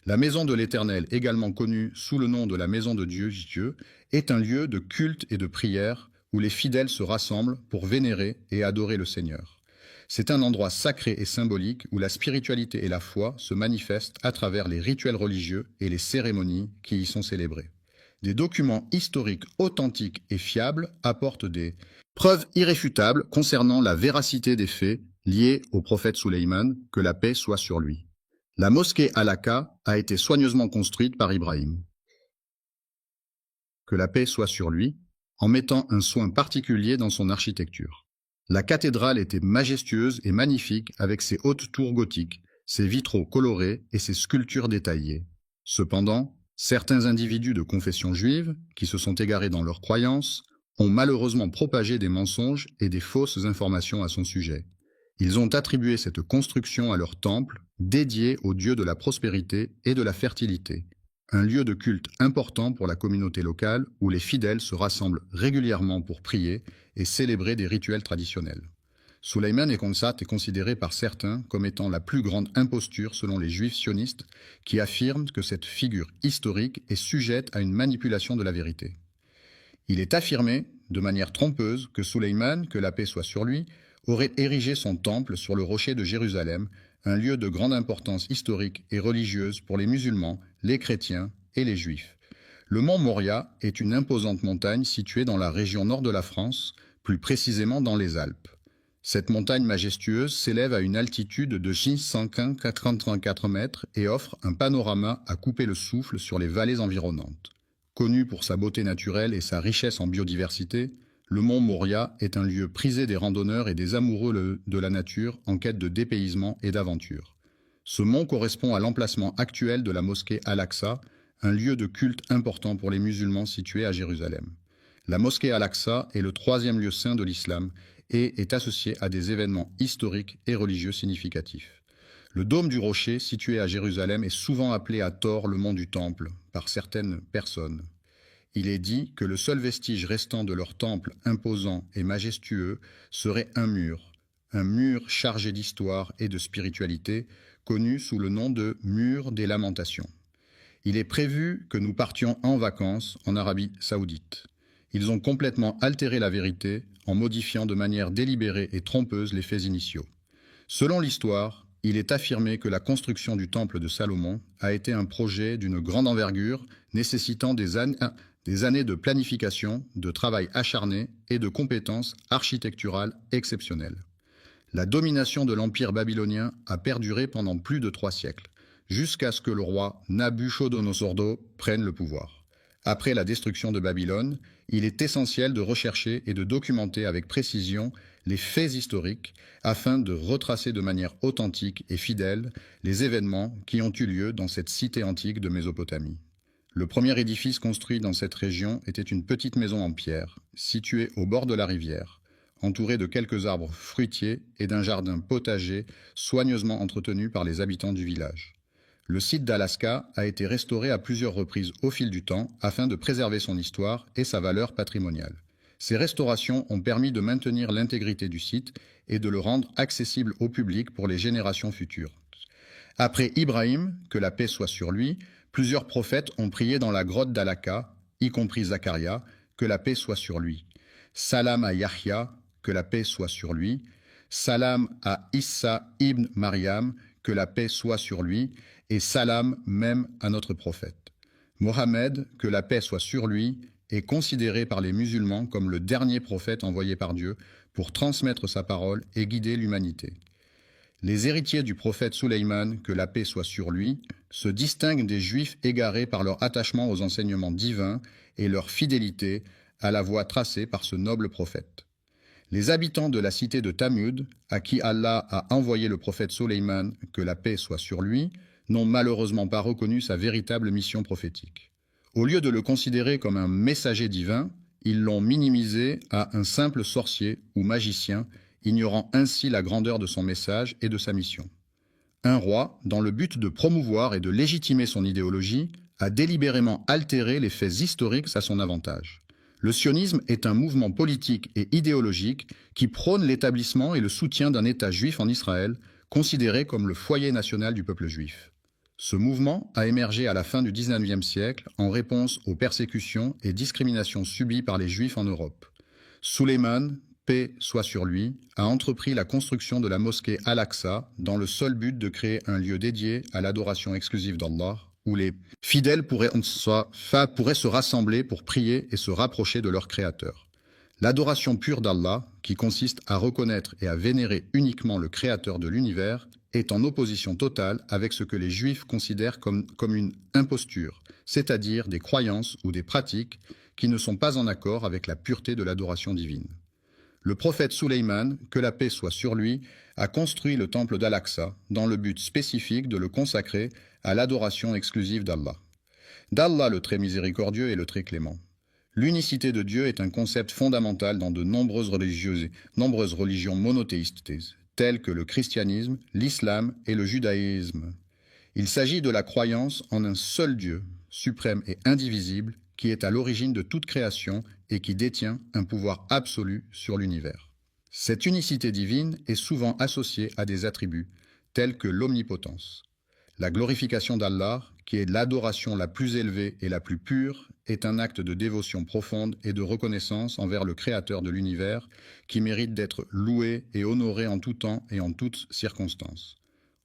La maison de l'Éternel, également connue sous le nom de la maison de Dieu, est un lieu de culte et de prière où les fidèles se rassemblent pour vénérer et adorer le Seigneur. C'est un endroit sacré et symbolique où la spiritualité et la foi se manifestent à travers les rituels religieux et les cérémonies qui y sont célébrées. Des documents historiques authentiques et fiables apportent des preuves irréfutables concernant la véracité des faits liés au prophète Sulayman, que la paix soit sur lui. La mosquée Al-Aqsa a été soigneusement construite par Ibrahim, que la paix soit sur lui, en mettant un soin particulier dans son architecture. La cathédrale était majestueuse et magnifique avec ses hautes tours gothiques, ses vitraux colorés et ses sculptures détaillées. Cependant, certains individus de confession juive, qui se sont égarés dans leurs croyances, ont malheureusement propagé des mensonges et des fausses informations à son sujet. Ils ont attribué cette construction à leur temple, dédié au dieu de la prospérité et de la fertilité, un lieu de culte important pour la communauté locale où les fidèles se rassemblent régulièrement pour prier et célébrer des rituels traditionnels. Sulayman et Khonsat est considéré par certains comme étant la plus grande imposture selon les juifs sionistes qui affirment que cette figure historique est sujette à une manipulation de la vérité. Il est affirmé, de manière trompeuse, que Sulayman, que la paix soit sur lui, aurait érigé son temple sur le rocher de Jérusalem, un lieu de grande importance historique et religieuse pour les musulmans, les chrétiens et les juifs. Le mont Moria est une imposante montagne située dans la région nord de la France, plus précisément dans les Alpes. Cette montagne majestueuse s'élève à une altitude de 684 mètres et offre un panorama à couper le souffle sur les vallées environnantes. Connu pour sa beauté naturelle et sa richesse en biodiversité, le mont Moria est un lieu prisé des randonneurs et des amoureux de la nature en quête de dépaysement et d'aventure. Ce mont correspond à l'emplacement actuel de la mosquée Al-Aqsa, un lieu de culte important pour les musulmans situé à Jérusalem. La mosquée Al-Aqsa est le troisième lieu saint de l'islam et est associé à des événements historiques et religieux significatifs. Le dôme du rocher, situé à Jérusalem, est souvent appelé à tort le mont du Temple par certaines personnes. Il est dit que le seul vestige restant de leur temple imposant et majestueux serait un mur chargé d'histoire et de spiritualité, connu sous le nom de mur des lamentations. Il est prévu que nous partions en vacances en Arabie Saoudite. Ils ont complètement altéré la vérité en modifiant de manière délibérée et trompeuse les faits initiaux. Selon l'histoire, il est affirmé que la construction du temple de Salomon a été un projet d'une grande envergure nécessitant des années de planification, de travail acharné et de compétences architecturales exceptionnelles. La domination de l'empire babylonien a perduré pendant plus de 3 siècles, jusqu'à ce que le roi Nabuchodonosor II prenne le pouvoir. Après la destruction de Babylone, il est essentiel de rechercher et de documenter avec précision les faits historiques afin de retracer de manière authentique et fidèle les événements qui ont eu lieu dans cette cité antique de Mésopotamie. Le premier édifice construit dans cette région était une petite maison en pierre, située au bord de la rivière, entourée de quelques arbres fruitiers et d'un jardin potager soigneusement entretenu par les habitants du village. Le site d'Al-Aqsa a été restauré à plusieurs reprises au fil du temps afin de préserver son histoire et sa valeur patrimoniale. Ces restaurations ont permis de maintenir l'intégrité du site et de le rendre accessible au public pour les générations futures. Après Ibrahim, que la paix soit sur lui, plusieurs prophètes ont prié dans la grotte d'Al-Aqsa, y compris Zacharia, que la paix soit sur lui. Salam à Yahya, que la paix soit sur lui. salam à Issa ibn Maryam, que la paix soit sur lui, et salam même à notre prophète. Mohammed, que la paix soit sur lui, est considéré par les musulmans comme le dernier prophète envoyé par Dieu pour transmettre sa parole et guider l'humanité. Les héritiers du prophète Sulayman, que la paix soit sur lui, se distinguent des juifs égarés par leur attachement aux enseignements divins et leur fidélité à la voie tracée par ce noble prophète. Les habitants de la cité de Thamud, à qui Allah a envoyé le prophète Sulayman, que la paix soit sur lui, n'ont malheureusement pas reconnu sa véritable mission prophétique. Au lieu de le considérer comme un messager divin, ils l'ont minimisé à un simple sorcier ou magicien, ignorant ainsi la grandeur de son message et de sa mission. Un roi, dans le but de promouvoir et de légitimer son idéologie, a délibérément altéré les faits historiques à son avantage. Le sionisme est un mouvement politique et idéologique qui prône l'établissement et le soutien d'un État juif en Israël, considéré comme le foyer national du peuple juif. Ce mouvement a émergé à la fin du XIXe siècle en réponse aux persécutions et discriminations subies par les Juifs en Europe. Sulayman, paix soit sur lui, a entrepris la construction de la mosquée Al-Aqsa dans le seul but de créer un lieu dédié à l'adoration exclusive d'Allah, où les fidèles pourraient se rassembler pour prier et se rapprocher de leur Créateur. L'adoration pure d'Allah, qui consiste à reconnaître et à vénérer uniquement le Créateur de l'univers, est en opposition totale avec ce que les Juifs considèrent comme une imposture, c'est-à-dire des croyances ou des pratiques qui ne sont pas en accord avec la pureté de l'adoration divine. Le prophète Sulayman, que la paix soit sur lui, a construit le temple d'Al-Aqsa dans le but spécifique de le consacrer à l'adoration exclusive d'Allah. D'Allah le très miséricordieux et le très clément. L'unicité de Dieu est un concept fondamental dans de nombreuses religions monothéistes, telles que le christianisme, l'islam et le judaïsme. Il s'agit de la croyance en un seul Dieu, suprême et indivisible, qui est à l'origine de toute création et qui détient un pouvoir absolu sur l'univers. Cette unicité divine est souvent associée à des attributs, tels que l'omnipotence. La glorification d'Allah, qui est l'adoration la plus élevée et la plus pure, est un acte de dévotion profonde et de reconnaissance envers le Créateur de l'univers, qui mérite d'être loué et honoré en tout temps et en toutes circonstances.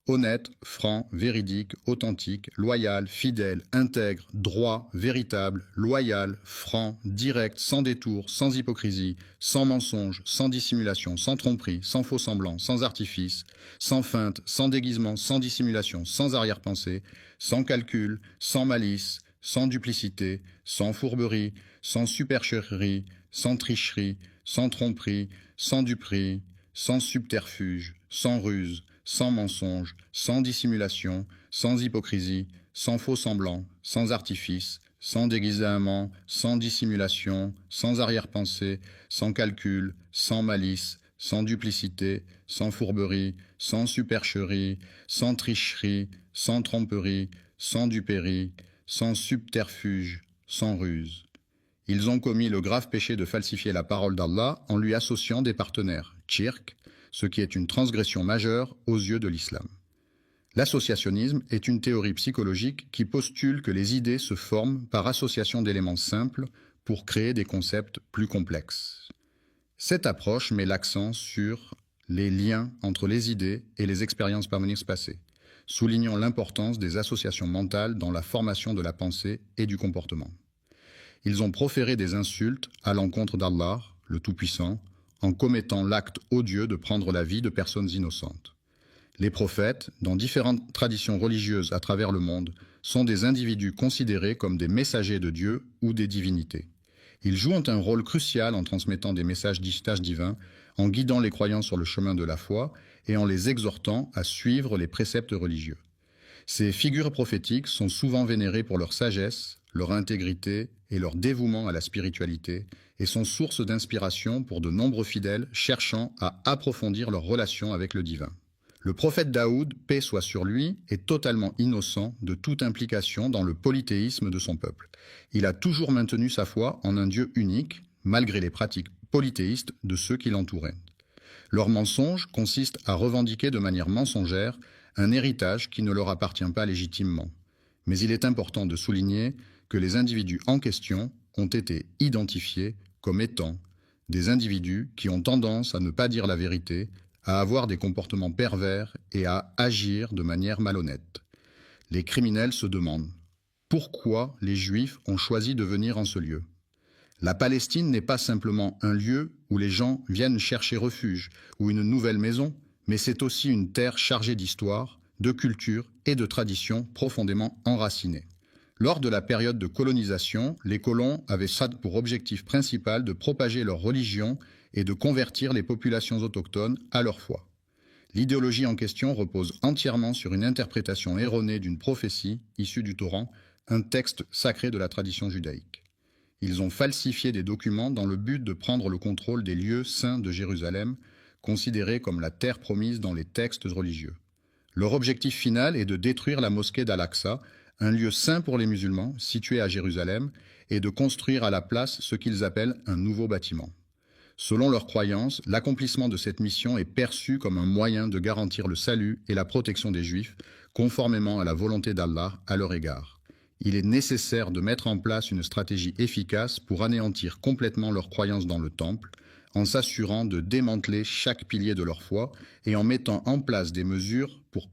Honnête, franc, véridique, authentique, loyal, fidèle, intègre, droit, véritable, loyal, franc, direct, sans détour, sans hypocrisie, sans mensonge, sans dissimulation, sans tromperie, sans faux semblant, sans artifice, sans feinte, sans déguisement, sans dissimulation, sans arrière-pensée, sans calcul, sans malice, sans duplicité, sans fourberie, sans supercherie, sans tricherie, sans tromperie, sans duperie, sans subterfuge, sans ruse, sans mensonge, sans dissimulation, sans hypocrisie, sans faux semblant, sans artifice, sans déguisement, sans dissimulation, sans arrière-pensée, sans calcul, sans malice, sans duplicité, sans fourberie, sans supercherie, sans tricherie, sans tromperie, sans duperie, sans subterfuge, sans ruse. Ils ont commis le grave péché de falsifier la parole d'Allah en lui associant des partenaires, shirk, ce qui est une transgression majeure aux yeux de l'islam. L'associationnisme est une théorie psychologique qui postule que les idées se forment par association d'éléments simples pour créer des concepts plus complexes. Cette approche met l'accent sur les liens entre les idées et les expériences passées, soulignant l'importance des associations mentales dans la formation de la pensée et du comportement. Ils ont proféré des insultes à l'encontre d'Allah, le Tout-Puissant, en commettant l'acte odieux de prendre la vie de personnes innocentes. Les prophètes, dans différentes traditions religieuses à travers le monde, sont des individus considérés comme des messagers de Dieu ou des divinités. Ils jouent un rôle crucial en transmettant des messages divins, en guidant les croyants sur le chemin de la foi et en les exhortant à suivre les préceptes religieux. Ces figures prophétiques sont souvent vénérées pour leur sagesse, leur intégrité et leur dévouement à la spiritualité, et sont source d'inspiration pour de nombreux fidèles cherchant à approfondir leur relation avec le divin. Le prophète Daoud, paix soit sur lui, est totalement innocent de toute implication dans le polythéisme de son peuple. Il a toujours maintenu sa foi en un Dieu unique, malgré les pratiques polythéistes de ceux qui l'entouraient. Leur mensonge consiste à revendiquer de manière mensongère un héritage qui ne leur appartient pas légitimement. Mais il est important de souligner que les individus en question ont été identifiés comme étant des individus qui ont tendance à ne pas dire la vérité, à avoir des comportements pervers et à agir de manière malhonnête. Les criminels se demandent pourquoi les Juifs ont choisi de venir en ce lieu. La Palestine n'est pas simplement un lieu où les gens viennent chercher refuge ou une nouvelle maison, mais c'est aussi une terre chargée d'histoire, de culture et de traditions profondément enracinées. Lors de la période de colonisation, les colons avaient ça pour objectif principal de propager leur religion et de convertir les populations autochtones à leur foi. L'idéologie en question repose entièrement sur une interprétation erronée d'une prophétie issue du Coran, un texte sacré de la tradition judaïque. Ils ont falsifié des documents dans le but de prendre le contrôle des lieux saints de Jérusalem, considérés comme la terre promise dans les textes religieux. Leur objectif final est de détruire la mosquée d'Al-Aqsa, un lieu saint pour les musulmans, situé à Jérusalem, et de construire à la place ce qu'ils appellent un nouveau bâtiment. Selon leurs croyances, l'accomplissement de cette mission est perçu comme un moyen de garantir le salut et la protection des Juifs, conformément à la volonté d'Allah à leur égard. Il est nécessaire de mettre en place une stratégie efficace pour anéantir complètement leurs croyances dans le temple, en s'assurant de démanteler chaque pilier de leur foi et en mettant en place des mesures pour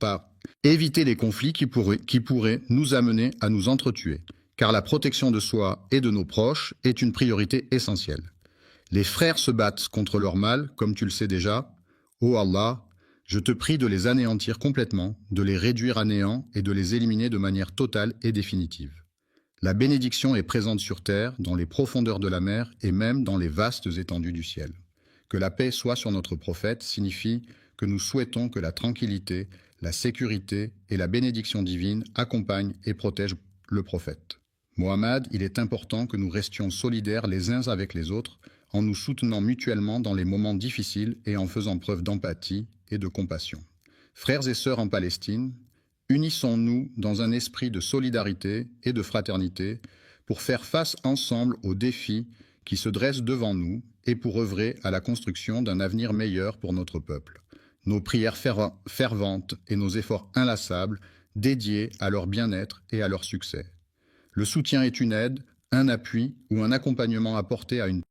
éviter les conflits qui pourraient nous amener à nous entretuer, car la protection de soi et de nos proches est une priorité essentielle. Les frères se battent contre leur mal, comme tu le sais déjà. Ô Allah, je te prie de les anéantir complètement, de les réduire à néant et de les éliminer de manière totale et définitive. La bénédiction est présente sur terre, dans les profondeurs de la mer et même dans les vastes étendues du ciel. Que la paix soit sur notre prophète signifie que nous souhaitons que la tranquillité, la sécurité et la bénédiction divine accompagnent et protègent le prophète. Mohammed, il est important que nous restions solidaires les uns avec les autres, en nous soutenant mutuellement dans les moments difficiles et en faisant preuve d'empathie et de compassion. Frères et sœurs en Palestine, unissons-nous dans un esprit de solidarité et de fraternité pour faire face ensemble aux défis qui se dressent devant nous et pour œuvrer à la construction d'un avenir meilleur pour notre peuple. Nos prières ferventes et nos efforts inlassables dédiés à leur bien-être et à leur succès. Le soutien est une aide, un appui ou un accompagnement apporté à une